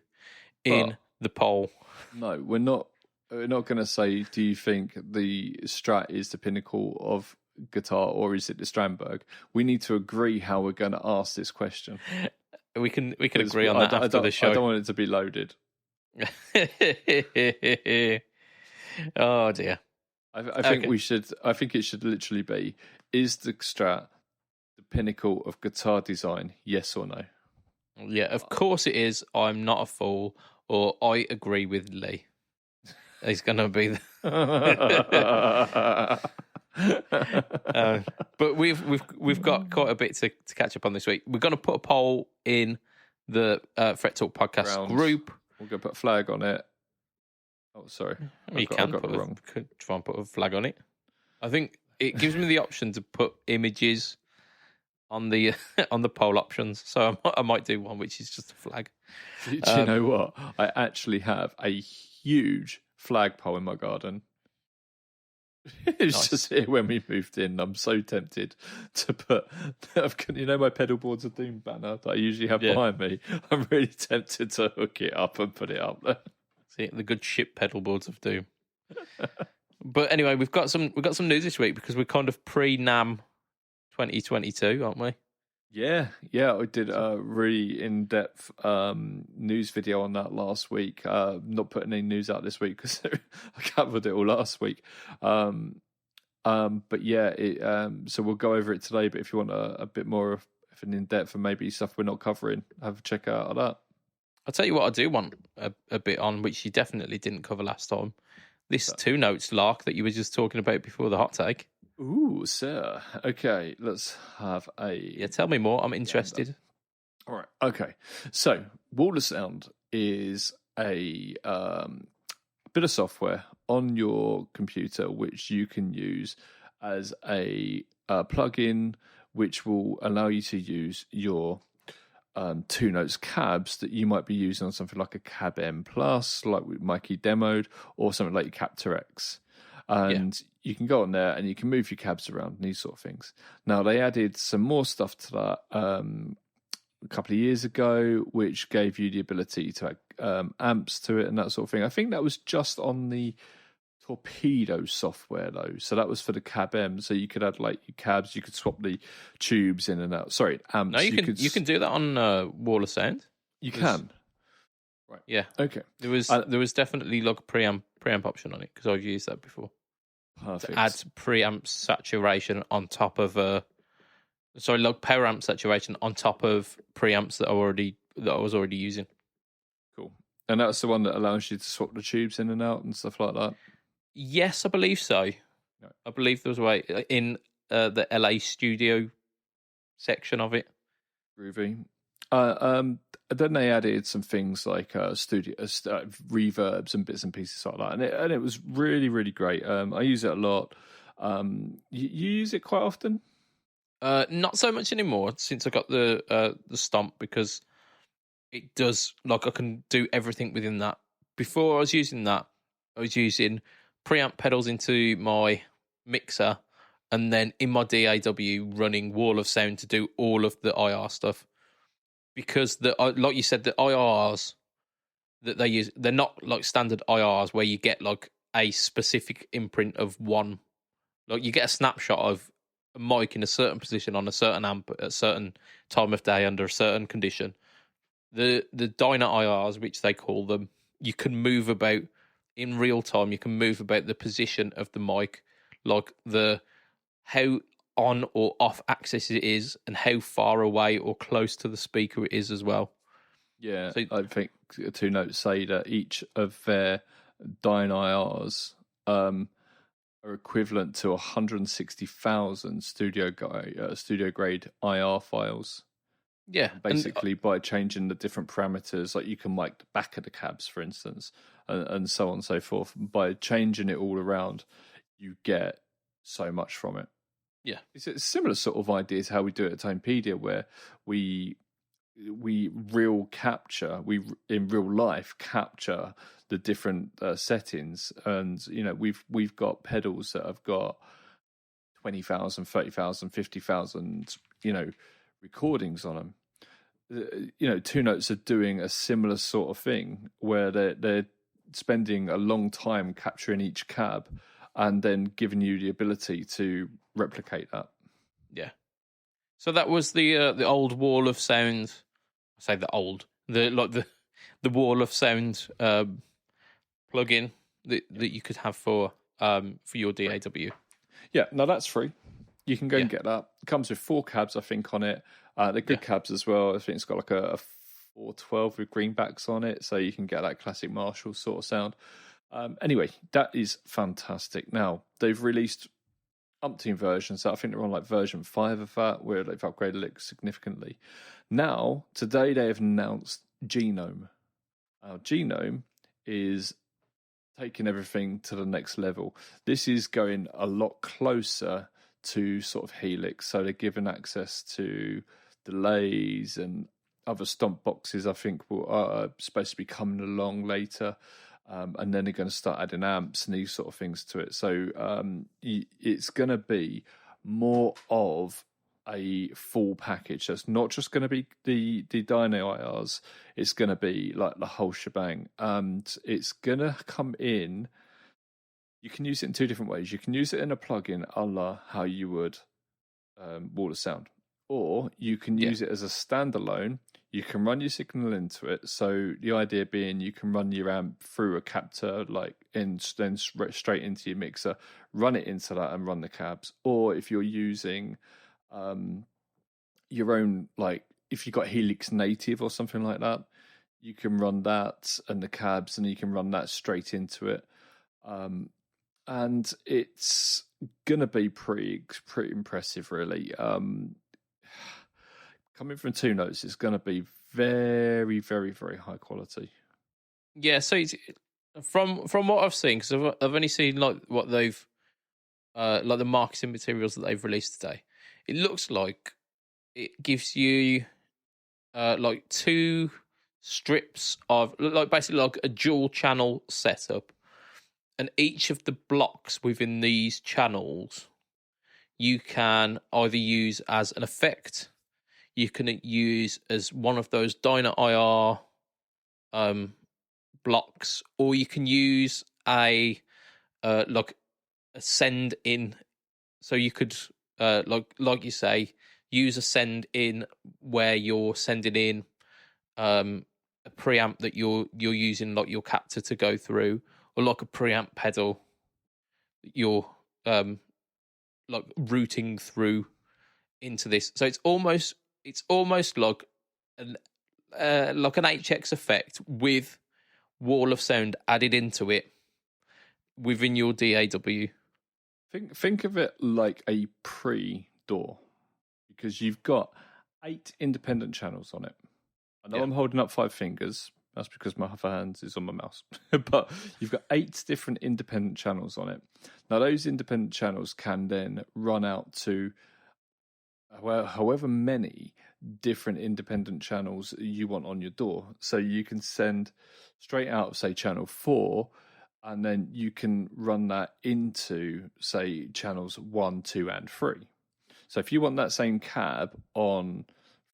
in the poll. No, we're not. We're not going to say, do you think the Strat is the pinnacle of guitar, or is it the Strandberg? We need to agree how we're going to ask this question. We can agree on that after the show. I don't want it to be loaded. Oh dear. I think we should. I think it should literally be: is the Strat the pinnacle of guitar design? Yes or no? Yeah, of course it is. I'm not a fool, or I agree with Lee. He's going to be. But we've got quite a bit to catch up on this week. We're going to put a poll in the Fret Talk podcast group. We're going to put a flag on it. Oh, sorry. You can try and put a flag on it. I think it gives me the option to put images on the poll options. So I might do one which is just a flag. Do you know what? I actually have a huge flagpole in my garden. It's nice. Just here when we moved in. I'm so tempted to put, my pedal boards of doom banner that I usually have behind me. I'm really tempted to hook it up and put it up there. See, the good ship pedal boards of doom. But anyway, we've got some news this week because we're kind of pre-NAMM 2022, aren't we? Yeah, I did a really in-depth news video on that last week. Not putting any news out this week because I covered it all last week. But yeah, so we'll go over it today. But if you want a bit more of an in-depth and maybe stuff we're not covering, have a check out of that. I'll tell you what I do want a bit on, which you definitely didn't cover last time. This 2 notes lark that you were just talking about before the hot take. Ooh, sir. Okay, let's have a... Yeah, tell me more. I'm interested. All right. Okay. So, Wall of Sound is a bit of software on your computer which you can use as a plugin which will allow you to use your 2 notes cabs that you might be using on something like a Cab M Plus, like Mikey demoed, or something like your Captor X. And you can go on there and you can move your cabs around and these sort of things. Now, they added some more stuff to that a couple of years ago, which gave you the ability to add amps to it and that sort of thing. I think that was just on the Torpedo software, though. So that was for the Cab M. So you could add like your cabs, you could swap the tubes in and out. Sorry, amps. No, you can do that on Wall of Sound. You can. Right. Yeah. Okay. There was definitely like a preamp option on it because I've used that before. Perfect. To add preamp saturation on top of like power amp saturation on top of preamps that I was already using. Cool. And that's the one that allows you to swap the tubes in and out and stuff like that. Yes, I believe so. No. I believe there was a way in the LA studio section of it. Groovy. Then they added some things like studio reverbs and bits and pieces like that, and it was really, really great. I use it a lot. You use it quite often? Not so much anymore since I got the Stomp, because it does, like, I can do everything within that. Before I was using that, I was using preamp pedals into my mixer, and then in my DAW running Wall of Sound to do all of the IR stuff. Because like you said, the IRs that they use, they're not like standard IRs where you get like a specific imprint of one. Like you get a snapshot of a mic in a certain position on a certain amp at a certain time of day under a certain condition. The dyno IRs, which they call them, you can move about in real time. You can move about the position of the mic, like how on or off axis it is, and how far away or close to the speaker it is as well. Yeah, so, I think 2 notes say that each of their dyno IRs are equivalent to 160,000 studio grade IR files. Yeah, Basically, by changing the different parameters, like you can mic the back of the cabs, for instance, and so on and so forth. By changing it all around, you get so much from it. yeah, It's a similar sort of idea to how we do it at Timepedia, where we in real life capture the different settings, and we've got pedals that have got 20,000, 30,000, 50,000 recordings on them. Two Notes are doing a similar sort of thing where they're spending a long time capturing each cab and then giving you the ability to replicate that. yeah. So that was the old wall of sound. I say the wall of sound plugin that you could have for your DAW. Yeah, no, that's free. You can go and get that. It comes with 4 cabs, I think, on it. They're good cabs as well. I think it's got like a 412 with greenbacks on it, so you can get that classic Marshall sort of sound. Anyway, that is fantastic. Now, they've released umpteen versions. So I think they're on like version 5 of that, where they've upgraded it significantly. Now, today they have announced Genome. Genome is taking everything to the next level. This is going a lot closer to sort of Helix. So they're giving access to delays and other stomp boxes, I think, are supposed to be coming along later. And then they're going to start adding amps and these sort of things to it. So it's going to be more of a full package. So it's not just going to be the dyno IRs. It's going to be like the whole shebang. And it's going to come in. You can use it in 2 different ways. You can use it in a plugin, a la how you would Wall of Sound. Or you can use it as a standalone. You can run your signal into it. So the idea being you can run your amp through a captor, like then straight into your mixer, run it into that and run the cabs. Or if you're using your own, like if you've got Helix Native or something like that, you can run that and the cabs and you can run that straight into it. And it's going to be pretty impressive, really. Coming from 2 Notes, it's going to be very, very, very high quality. Yeah, so from what I've seen, because I've only seen like what they've like the marketing materials that they've released today. It looks like it gives you like 2 strips of like basically like a dual channel setup, and each of the blocks within these channels you can either use as an effect. You can use as one of those dyno IR blocks, or you can use like a send in. So you could like you say, use a send in where you're sending in a preamp that you're using like your captor to go through, or like a preamp pedal that you're like routing through into this. So it's almost like an HX effect with wall of sound added into it within your DAW. Think of it like a pre-DAW, because you've got 8 independent channels on it. I know I'm holding up 5 fingers. That's because my other hand is on my mouse. But you've got 8 different independent channels on it. Now, those independent channels can then run out to however many different independent channels you want on your DAW. So you can send straight out, say, channel 4, and then you can run that into, say, channels 1, 2, and 3. So if you want that same cab on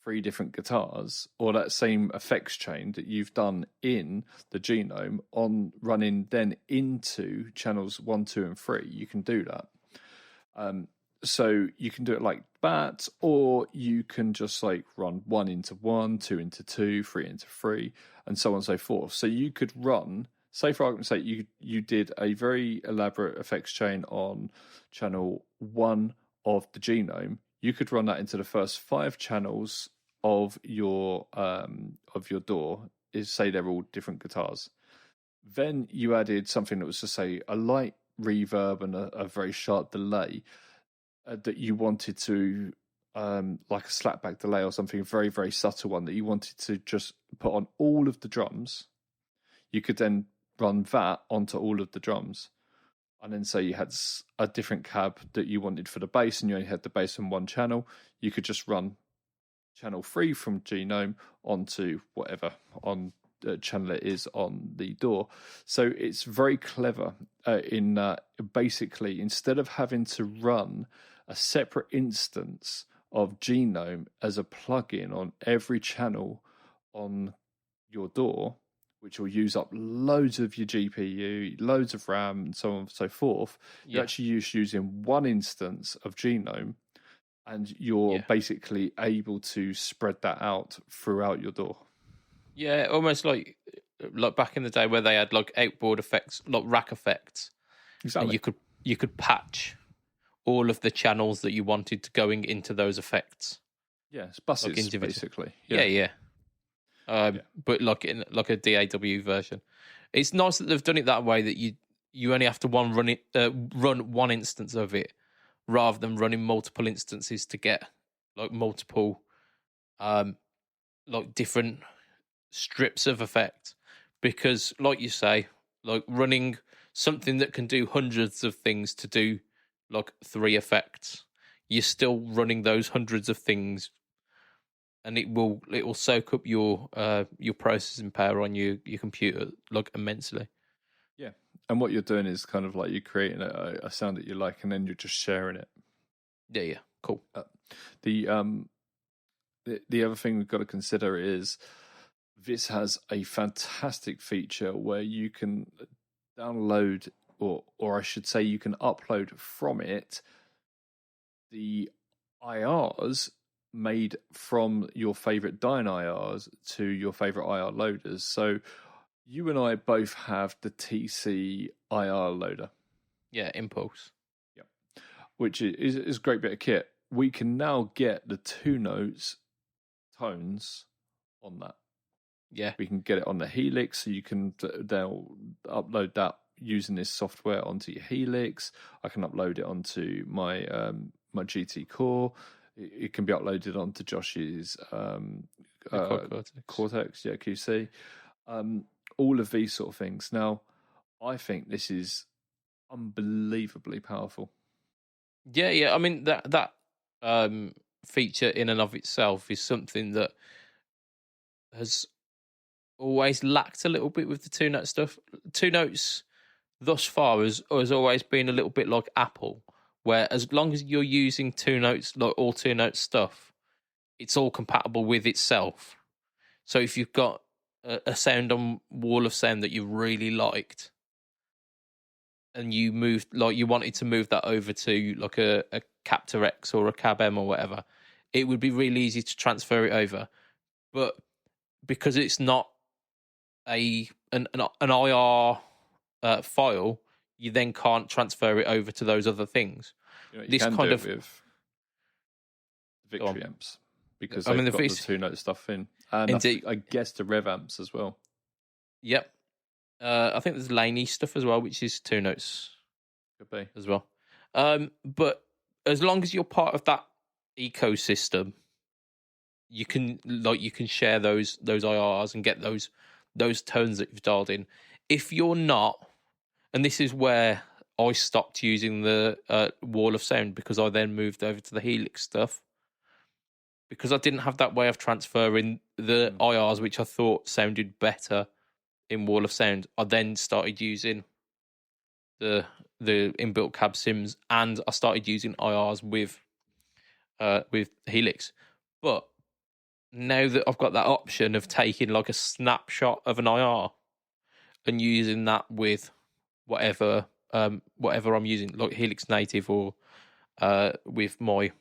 3 different guitars, or that same effects chain that you've done in the Genome on running then into channels 1, 2, and 3, you can do that. So you can do it like that, or you can just like run 1 into 1, 2 into 2, 3 into 3, and so on and so forth. So you could run, say for argument's sake, you did a very elaborate effects chain on channel 1 of the Genome. You could run that into the first 5 channels of your DAW. Is say they're all different guitars. Then you added something that was to say a light reverb and a very sharp delay that you wanted to like a slapback delay or something, a very, very subtle one that you wanted to just put on all of the drums, you could then run that onto all of the drums. And then say you had a different cab that you wanted for the bass and you only had the bass on one channel, you could just run channel 3 from Genome onto whatever on channel it is on the door. So it's very clever in basically, instead of having to run a separate instance of Genome as a plugin on every channel on your door, which will use up loads of your GPU, loads of RAM, and so on and so forth, you're actually using one instance of Genome, and you're basically able to spread that out throughout your door. Yeah, almost like back in the day where they had like outboard effects, like rack effects. Exactly. And you could patch all of the channels that you wanted going into those effects. Yeah, it's buses basically. Yeah. But like in like a DAW version, it's nice that they've done it that way. That you only have to run one instance of it, rather than running multiple instances to get like multiple, like different strips of effect. Because, like you say, like running something that can do hundreds of things to do like 3 effects, you're still running those hundreds of things. And it will soak up your processing power on your computer like immensely. Yeah, and what you're doing is kind of like you're creating a sound that you like, and then you're just sharing it. Yeah, cool. The other thing we've got to consider is this has a fantastic feature where you can download, or I should say, you can upload from it the IRs made from your favorite Dyne IRs to your favorite IR loaders. So you and I both have the TC IR loader. Yeah, Impulse. Yep. Which is a great bit of kit. We can now get the 2 notes tones on that. Yeah. We can get it on the Helix, so you can they'll upload that using this software onto your Helix. I can upload it onto my my GT Core. It can be uploaded onto Josh's Cortex, QC. All of these sort of things. Now, I think this is unbelievably powerful. Yeah. I mean that feature in and of itself is something that has always lacked a little bit with the 2 note stuff. 2 notes thus far has always been a little bit like Apple, where as long as you're using 2 notes, like all 2 note stuff, it's all compatible with itself. So if you've got a sound on Wall of Sound that you really liked, and you wanted to move that over to like a Captor X or a Cab M or whatever, it would be really easy to transfer it over. But because it's not an IR file, you then can't transfer it over to those other things. You can do it with Victory amps, because they've got the 2 note stuff in, and I guess the Rev amps as well. Yep. I think there's Laney stuff as well, which is 2 notes. Could be as well. But as long as you're part of that ecosystem, you can share those IRs and get those tones that you've dialed in. If you're not, and this is where I stopped using the Wall of Sound, because I then moved over to the Helix stuff, because I didn't have that way of transferring the IRs, which I thought sounded better in Wall of Sound. I then started using the inbuilt cab sims, and I started using IRs with Helix. But now that I've got that option of taking like a snapshot of an IR and using that with whatever I'm using, like Helix Native or with my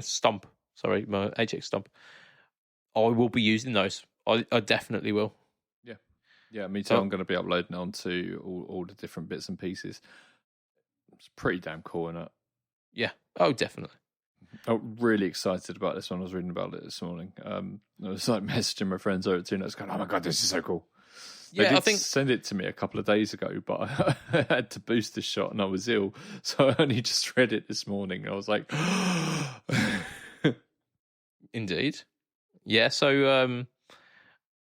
Stomp, my HX Stomp, I will be using those. I definitely will. Yeah, me too. I'm going to be uploading onto all the different bits and pieces. It's pretty damn cool, isn't it? Yeah. Oh, definitely. I'm really excited about this one. I was reading about it this morning. I was like messaging my friends over at 2 Notes going, "Oh my god, this is so cool." They Yeah, I did think send it to me a couple of days ago, but I had to boost the shot and I was ill, so I only just read it this morning. I was like, indeed. Yeah, so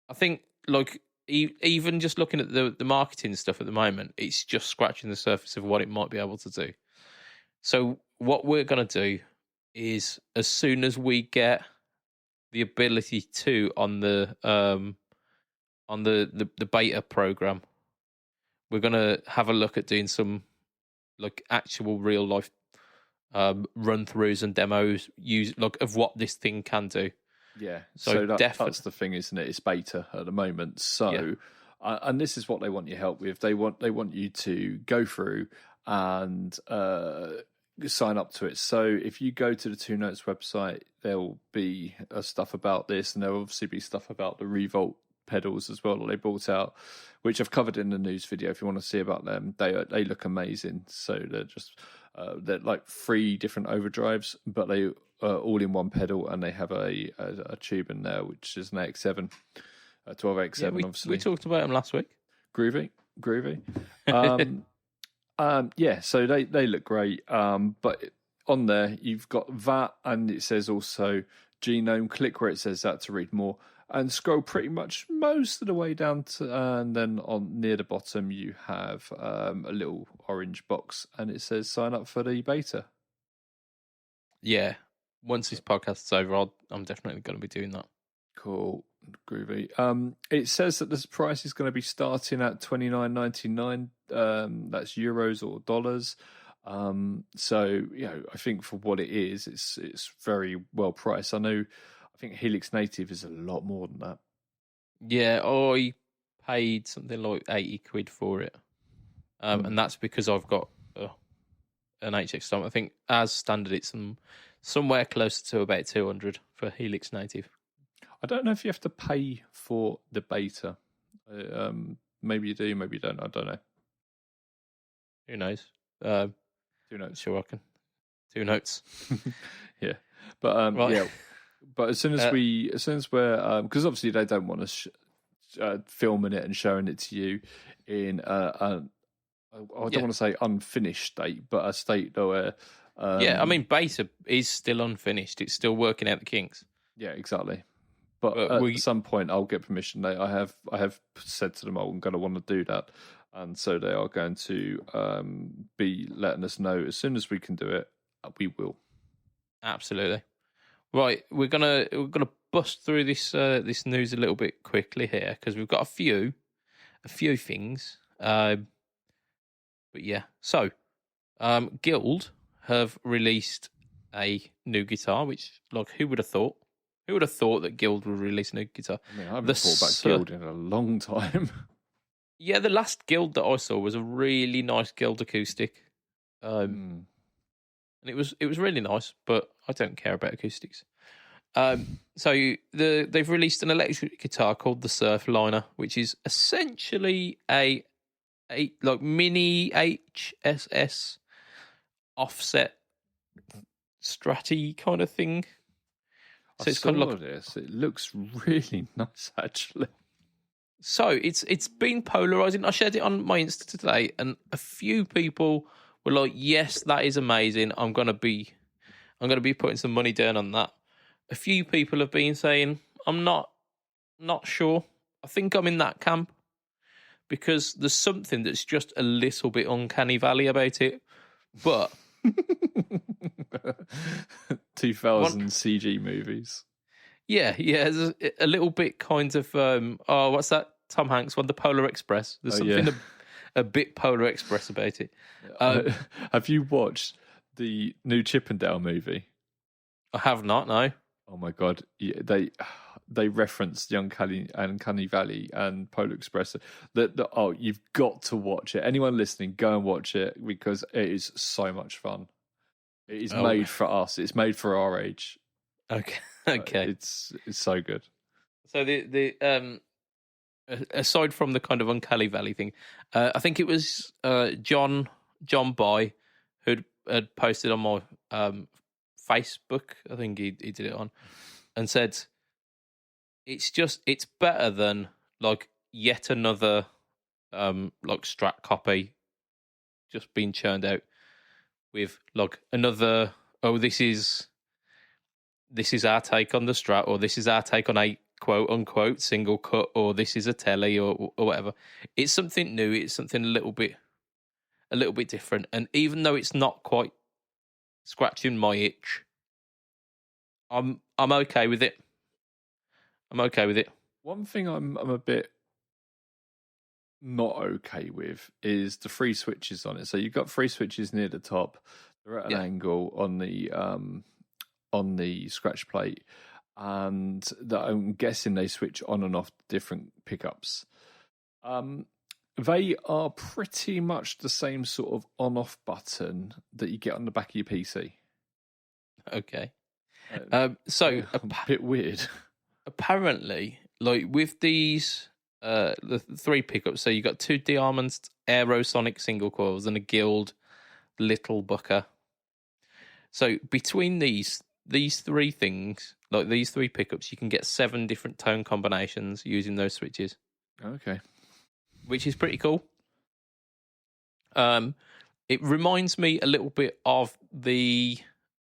I think like even just looking at the marketing stuff at the moment, it's just scratching the surface of what it might be able to do. So what we're going to do is, as soon as we get the ability to on the beta program, we're going to have a look at doing some like actual real life run throughs and demos of what this thing can do. yeah. So That's the thing, isn't it? It's beta at the moment. So, and this is what they want your help with. They want you to go through and sign up to it. So if you go to the Two Notes website, there'll be stuff about this, and there'll obviously be stuff about the Revolt pedals as well that they brought out, which I've covered in the news video. If you want to see about them, they look amazing. So they're like 3 different overdrives, but they are all in one pedal, and they have a tube in there, which is an AX7, a 12AX7. Obviously, we talked about them last week. Groovy. Yeah, so they look great. But on there you've got that, and it says also Genome. Click where it says that to read more, and scroll pretty much most of the way down to, and then on near the bottom you have a little orange box, and it says sign up for the beta. Yeah, once this podcast's over, I'm definitely going to be doing that. Cool, groovy. It says that this price is going to be starting at $29.99. That's euros or dollars. So I think for what it is, it's very well priced. I think Helix Native is a lot more than that. Yeah, I paid something like 80 quid for it, and that's because I've got an HX Stomp. I think as standard, it's somewhere closer to about 200 for Helix Native. I don't know if you have to pay for the beta. Maybe you do, maybe you don't. I don't know. Who knows? 2 notes. Sure, I can. 2 notes. Yeah, but right. yeah. But as soon as we're, because obviously they don't want us filming it and showing it to you in I don't want to say unfinished state, but a state where. I mean, beta is still unfinished. It's still working out the kinks. Yeah, exactly. But at some point, I'll get permission. I have said to them I'm going to want to do that, and so they are going to be letting us know as soon as we can do it. We will. Absolutely. Right, we're gonna bust through this news a little bit quickly here because we've got a few things. But yeah, so Guild have released a new guitar, which who would have thought? Who would have thought that Guild would release a new guitar? I mean, I haven't thought about Guild in a long time. Yeah, the last Guild that I saw was a really nice Guild acoustic, and it was really nice. But I don't care about acoustics. So they've released an electric guitar called the Surfliner, which is essentially a mini HSS offset Stratty kind of thing. So it's kind of like this. It looks really nice, actually. So it's been polarizing. I shared it on my Insta today, and a few people were like, "Yes, that is amazing. I'm gonna be putting some money down on that." A few people have been saying, "I'm not sure. I think I'm in that camp because there's something that's just a little bit uncanny valley about it." But 2000 CG movies. Yeah, there's a little bit kind of what's that? Tom Hanks one, the Polar Express. There's something a bit Polar Express about it. Have you watched the new Chippendale movie? I have not. No. Oh my god, yeah, they referenced the Uncanny Valley and Polar Express. You've got to watch it. Anyone listening, go and watch it because it is so much fun. It is made for us. It's made for our age. Okay. It's so good. So the aside from the kind of Uncanny Valley thing, I think it was John Boy who had posted on my Facebook. I think he did it on and said it's better than like yet another like Strat copy just being churned out with like another. Oh, this is our take on the Strat, or this is our take on a quote unquote single cut, or this is a telly, or whatever. It's something new. It's something a little bit different. And even though it's not quite scratching my itch, I'm okay with it. I'm okay with it. One thing I'm a bit not okay with is the three switches on it. So you've got three switches near the top. They're at an angle on the scratch plate, and that I'm guessing they switch on and off different pickups. They are pretty much the same sort of on-off button that you get on the back of your PC. Okay. So a bit weird. Apparently, like with these, the three pickups. So you got two Diamond Aerosonic single coils and a Guild Little Booker. So between these three things, like these three pickups, you can get 7 different tone combinations using those switches. Okay. Which is pretty cool. It reminds me a little bit of the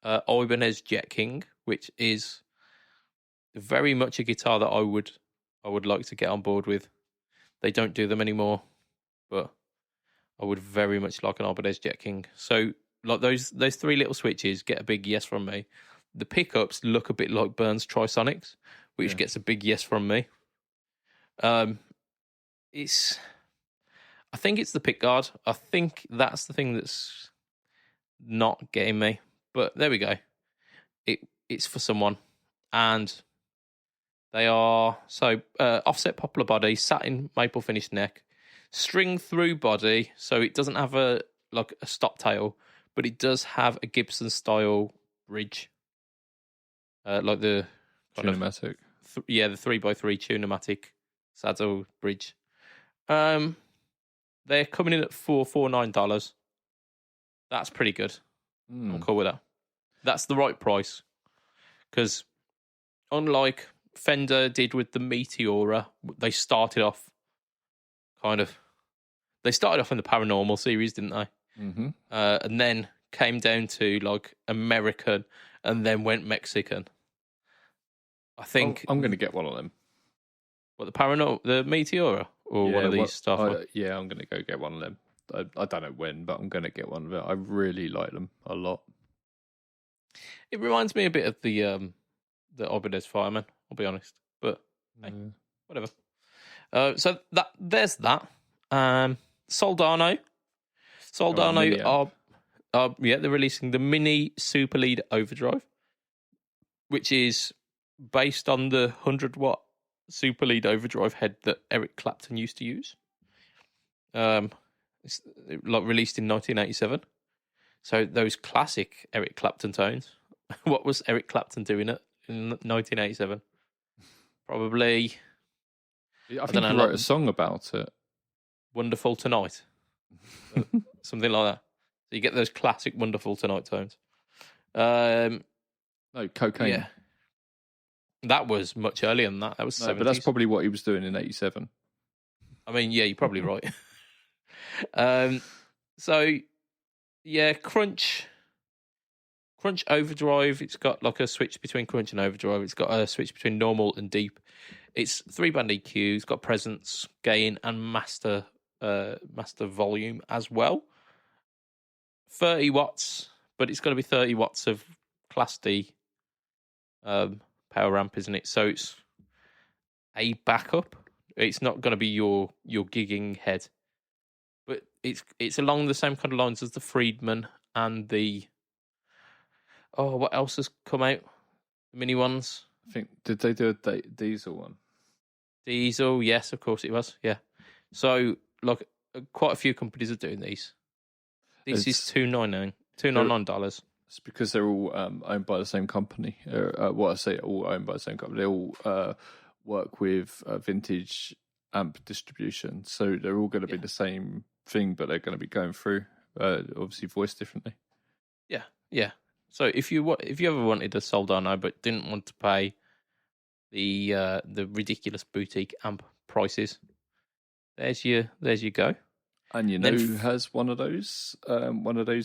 Ibanez Jet King, which is very much a guitar that I would like to get on board with. They don't do them anymore, but I would very much like an Ibanez Jet King. So, like those 3 little switches get a big yes from me. The pickups look a bit like Burns Trisonics, which gets a big yes from me. I think it's the pick guard. I think that's the thing that's not getting me. But there we go. It's for someone. And they are offset poplar body, satin maple finish neck, string through body, so it doesn't have a stop tail, but it does have a Gibson style bridge. Like the Tunematic. the 3x3 Tunematic saddle bridge. They're coming in at $449. That's pretty good. I'm cool with that. That's the right price. Because unlike Fender did with the Meteora, they started off in the paranormal series, didn't they? Mm-hmm. And then came down to like American and then went Mexican. I think I'm going to get one of them. What, the Meteora, or one of these stuff? I'm going to go get one of them. I don't know when, but I'm going to get one of it. I really like them a lot. It reminds me a bit of the Ibanez Fireman, I'll be honest, but hey, whatever. So there's that. Soldano are they're releasing the Mini Super Lead Overdrive, which is based on the 100-watt Super Lead Overdrive head that Eric Clapton used to use. It's released in 1987. So those classic Eric Clapton tones. What was Eric Clapton doing in 1987? Probably. I think he wrote a song about it. Wonderful Tonight. Something like that. So you get those classic Wonderful Tonight tones. No, Cocaine. Yeah. That was much earlier than that. That was 70s. But that's probably what he was doing in 87. I mean, yeah, you're probably right. Crunch Overdrive. It's got like a switch between Crunch and Overdrive. It's got a switch between normal and deep. It's 3-band EQ. It's got presence, gain, and master volume as well. 30 watts, but it's got to be 30 watts of Class D power amp, isn't it? So it's a backup. It's not going to be your gigging head, but it's along the same kind of lines as the Friedman and the what else has come out? The mini ones. I think, did they do a diesel one? Diesel, yes, of course it was. Yeah. So quite a few companies are doing these. This is $299. It's because they're all owned by the same company. All owned by the same company. They all work with vintage amp distribution, so they're all going to be the same thing, but they're going to be going through obviously voiced differently. Yeah. So if you ever wanted a Soldano but didn't want to pay the ridiculous boutique amp prices, there's your go. And you know who has one of those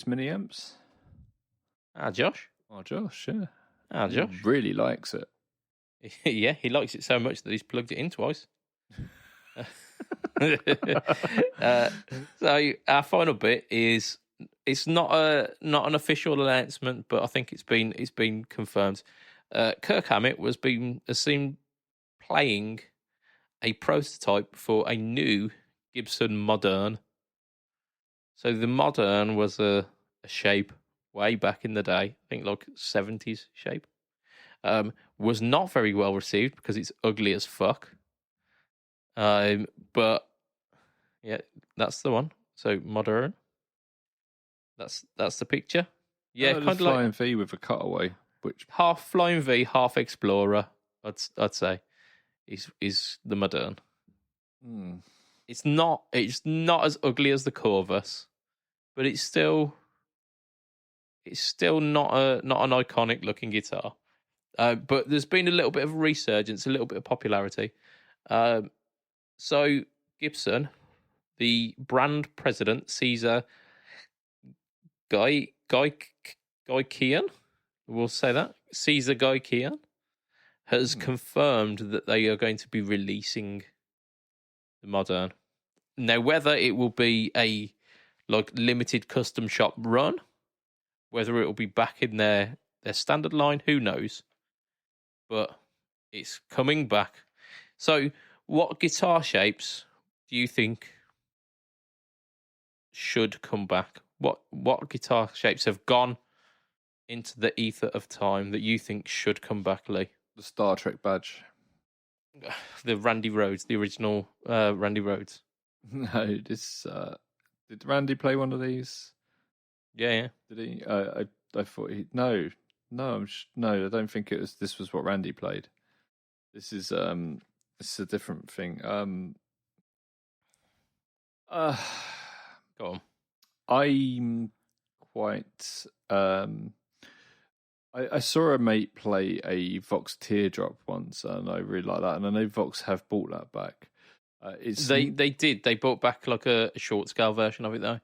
mini amps? Josh. Oh, Josh, yeah. Josh he really likes it. Yeah, he likes it so much that he's plugged it in twice. So our final bit is, it's not an official announcement, but I think it's been confirmed. Kirk Hammett has seen playing a prototype for a new Gibson Modern. So the Modern was a shape way back in the day, I think like 70s shape. Was not very well received because it's ugly as fuck. But yeah, that's the one. So Modern. That's the picture. Yeah, kind of Flying like V with a cutaway, which half Flying V, half Explorer. I'd say is the Modern. It's not as ugly as the Corvus, but it's still not an iconic looking guitar. But there's been a little bit of a resurgence, a little bit of popularity. So Gibson, the brand president, Caesar Guy Kean, we'll say that, Caesar Guy Kean, has confirmed that they are going to be releasing the Modern. Now, whether it will be a limited custom shop run, whether it will be back in their standard line, who knows? But it's coming back. So, what guitar shapes do you think should come back? What guitar shapes have gone into the ether of time that you think should come back, Lee? The Star Trek badge. The Randy Rhoads, the original Randy Rhoads. No, this did Randy play one of these? Yeah. Did he? I thought he. No, no, no. I don't think it was. This was what Randy played. This is a different thing. Go on. I'm quite. I saw a mate play a Vox Teardrop once, and I really like that. And I know Vox have brought that back. They did. They brought back like a short scale version of it, though.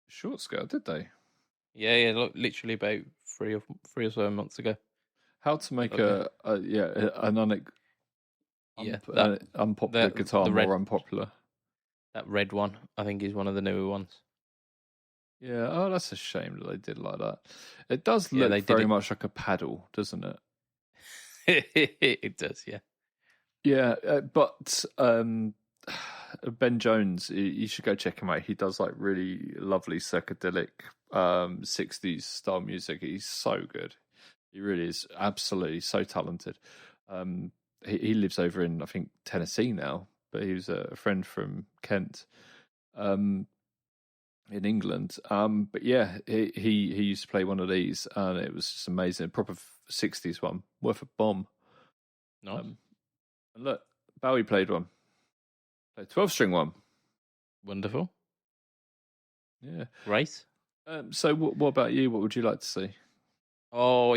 Short scale, did they? Yeah. Literally about three or so months ago. How to make an unpopular guitar more unpopular. That red one, I think, is one of the newer ones. Yeah, oh, that's a shame that they did like that. It does look very much like a paddle, doesn't it? It does, yeah. Yeah, but Ben Jones, you should go check him out. He does like really lovely psychedelic 60s style music. He's so good. He really is absolutely so talented. He lives over in, I think, Tennessee now, but he was a friend from Kent. In England, but yeah, he used to play one of these, and it was just amazing. A proper 60s one, worth a bomb. Nice. And look, Bowie played one, played 12-string one. Wonderful. Yeah, great. So, what about you? What would you like to see? Oh,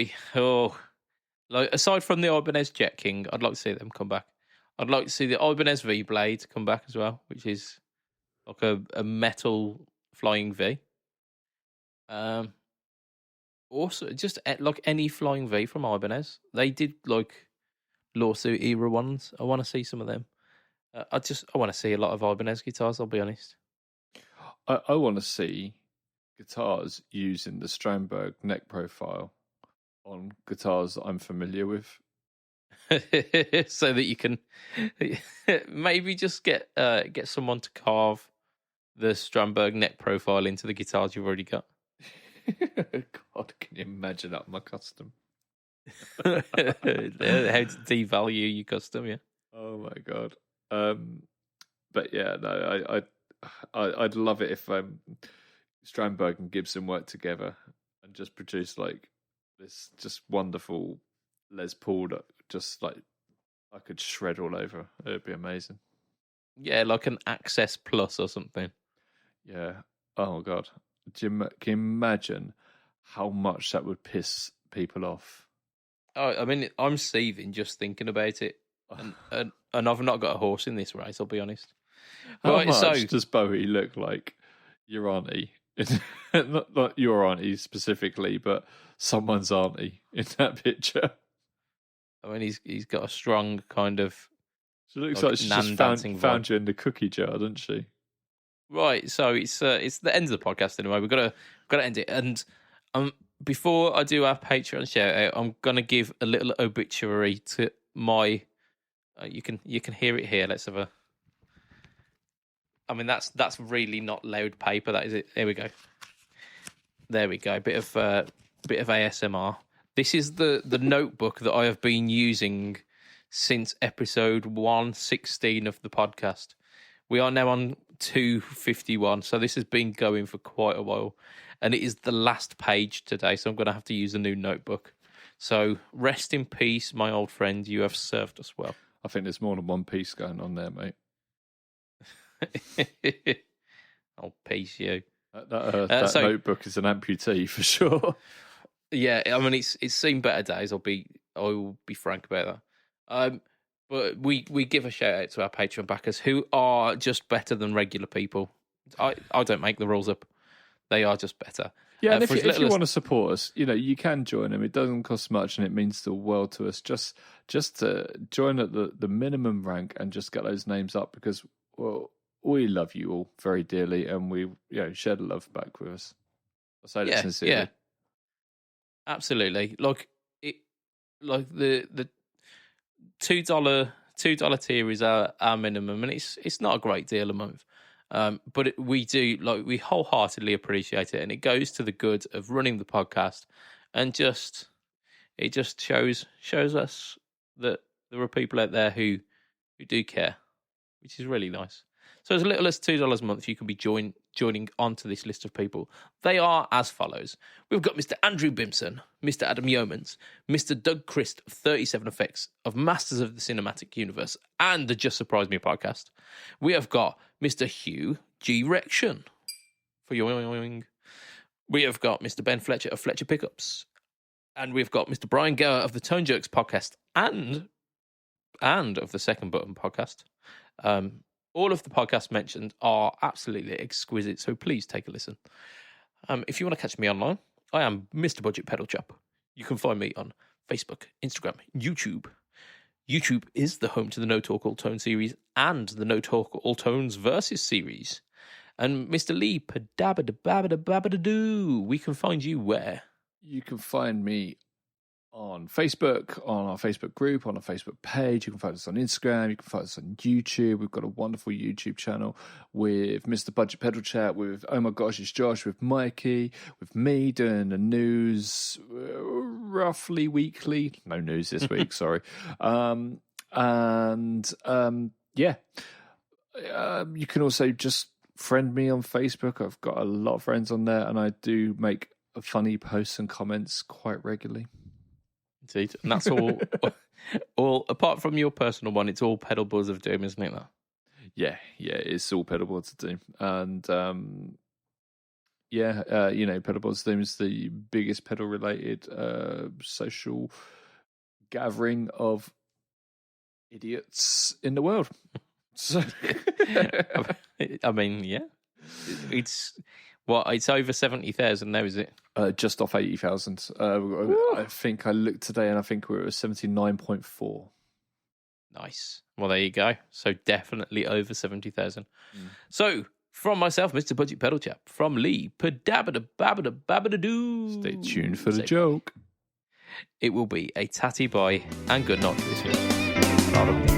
like aside from the Ibanez Jet King, I'd like to see them come back. I'd like to see the Ibanez V Blade come back as well, which is like a metal Flying V. Also, just like any Flying V from Ibanez, they did like lawsuit era ones. I want to see some of them. I want to see a lot of Ibanez guitars. I'll be honest. I want to see guitars using the Strandberg neck profile on guitars that I'm familiar with, so that you can maybe just get someone to carve the Strandberg neck profile into the guitars you've already got. God, can you imagine that my custom? How to devalue your custom, yeah. Oh my God. But yeah, no, I'd love it if Strandberg and Gibson worked together and just produced like this just wonderful Les Paul that just like I could shred all over. It would be amazing. Yeah, like an Access Plus or something. Yeah. Oh God. Can you imagine how much that would piss people off? Oh, I mean, I'm seething just thinking about it, and I've not got a horse in this race. I'll be honest. How Right, much so does Bowie look like your auntie? Not your auntie specifically, but someone's auntie in that picture. I mean, he's got a strong kind of She looks like she's just nan dancing vibe. found you in the cookie jar, doesn't she? Right, so it's the end of the podcast anyway. We've got to end it, and before I do our Patreon shout out, I'm gonna give a little obituary to my. You can hear it here. Let's have a. I mean, that's really not loud paper. That is it. There we go. There we go. Bit of ASMR. This is the notebook that I have been using since episode 116 of the podcast. We are now on 251, so this has been going for quite a while, and it is the last page today. So I'm going to have to use a new notebook. So rest in peace, my old friend. You have served us well. I think there's more than one piece going on there, mate. Oh, peace, you. That notebook is an amputee for sure. Yeah, I mean it's seen better days. I will be frank about that. But we give a shout out to our Patreon backers who are just better than regular people. I don't make the rules up; they are just better. Yeah, and if you want to support us, you can join them. It doesn't cost much, and it means the world to us. Just to join at the minimum rank and just get those names up, because we love you all very dearly, and we share the love back with us. I say that sincerely. Yeah, absolutely. Like the $2 tier is our minimum, and it's not a great deal a month. But we wholeheartedly appreciate it, and it goes to the good of running the podcast, and it just shows us that there are people out there who do care, which is really nice. So as little as $2 a month, you can be joining onto this list of people. They are as follows. We've got Mr. Andrew Bimson, Mr. Adam Yeomans, Mr. Doug Christ of 37 Effects, of Masters of the Cinematic Universe, and the Just Surprise Me podcast. We have got Mr. Hugh G. Rection for yoing. We have got Mr. Ben Fletcher of Fletcher Pickups. And we've got Mr. Brian Gower of the Tone Jerks podcast and of the Second Button podcast. All of the podcasts mentioned are absolutely exquisite, so please take a listen. If you want to catch me online, I am Mr. BudgetPedalChap. You can find me on Facebook, Instagram, YouTube. YouTube is the home to the No Talk All Tone series and the No Talk All Tones Versus series. And Mr. Lee, padabadababadababadoo, we can find you where? You can find me on Facebook, on our Facebook group, on our Facebook page. You can find us on Instagram. You can find us on YouTube. We've got a wonderful YouTube channel with Mr. Budget Pedal Chat, with Oh My Gosh, It's Josh, with Mikey, with me doing the news roughly weekly. No news this week, sorry. You can also just friend me on Facebook. I've got a lot of friends on there, and I do make funny posts and comments quite regularly. Indeed. And that's all apart from your personal one, it's all Pedal Boards of Doom, isn't it? Yeah, it's all Pedal Boards of Doom. And Pedal Boards of Doom is the biggest pedal related social gathering of idiots in the world. So I mean, yeah. It's over 70,000 now, is it? Just off 80,000. I think I looked today, and I think we were at 79.4. Nice. Well, there you go. So definitely over 70,000. So from myself, Mr. Budget Pedal Chap, from Lee, padabadababadababadoo. Stay tuned for the joke. It will be a tatty bye and good night this week. Bye.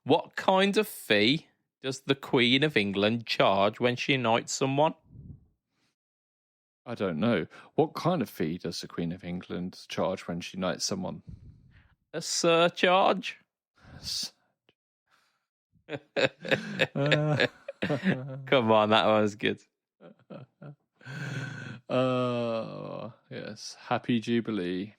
What kind of fee does the Queen of England charge when she knights someone? I don't know. What kind of fee does the Queen of England charge when she knights someone? A surcharge? Come on, that was good. Yes. Happy Jubilee.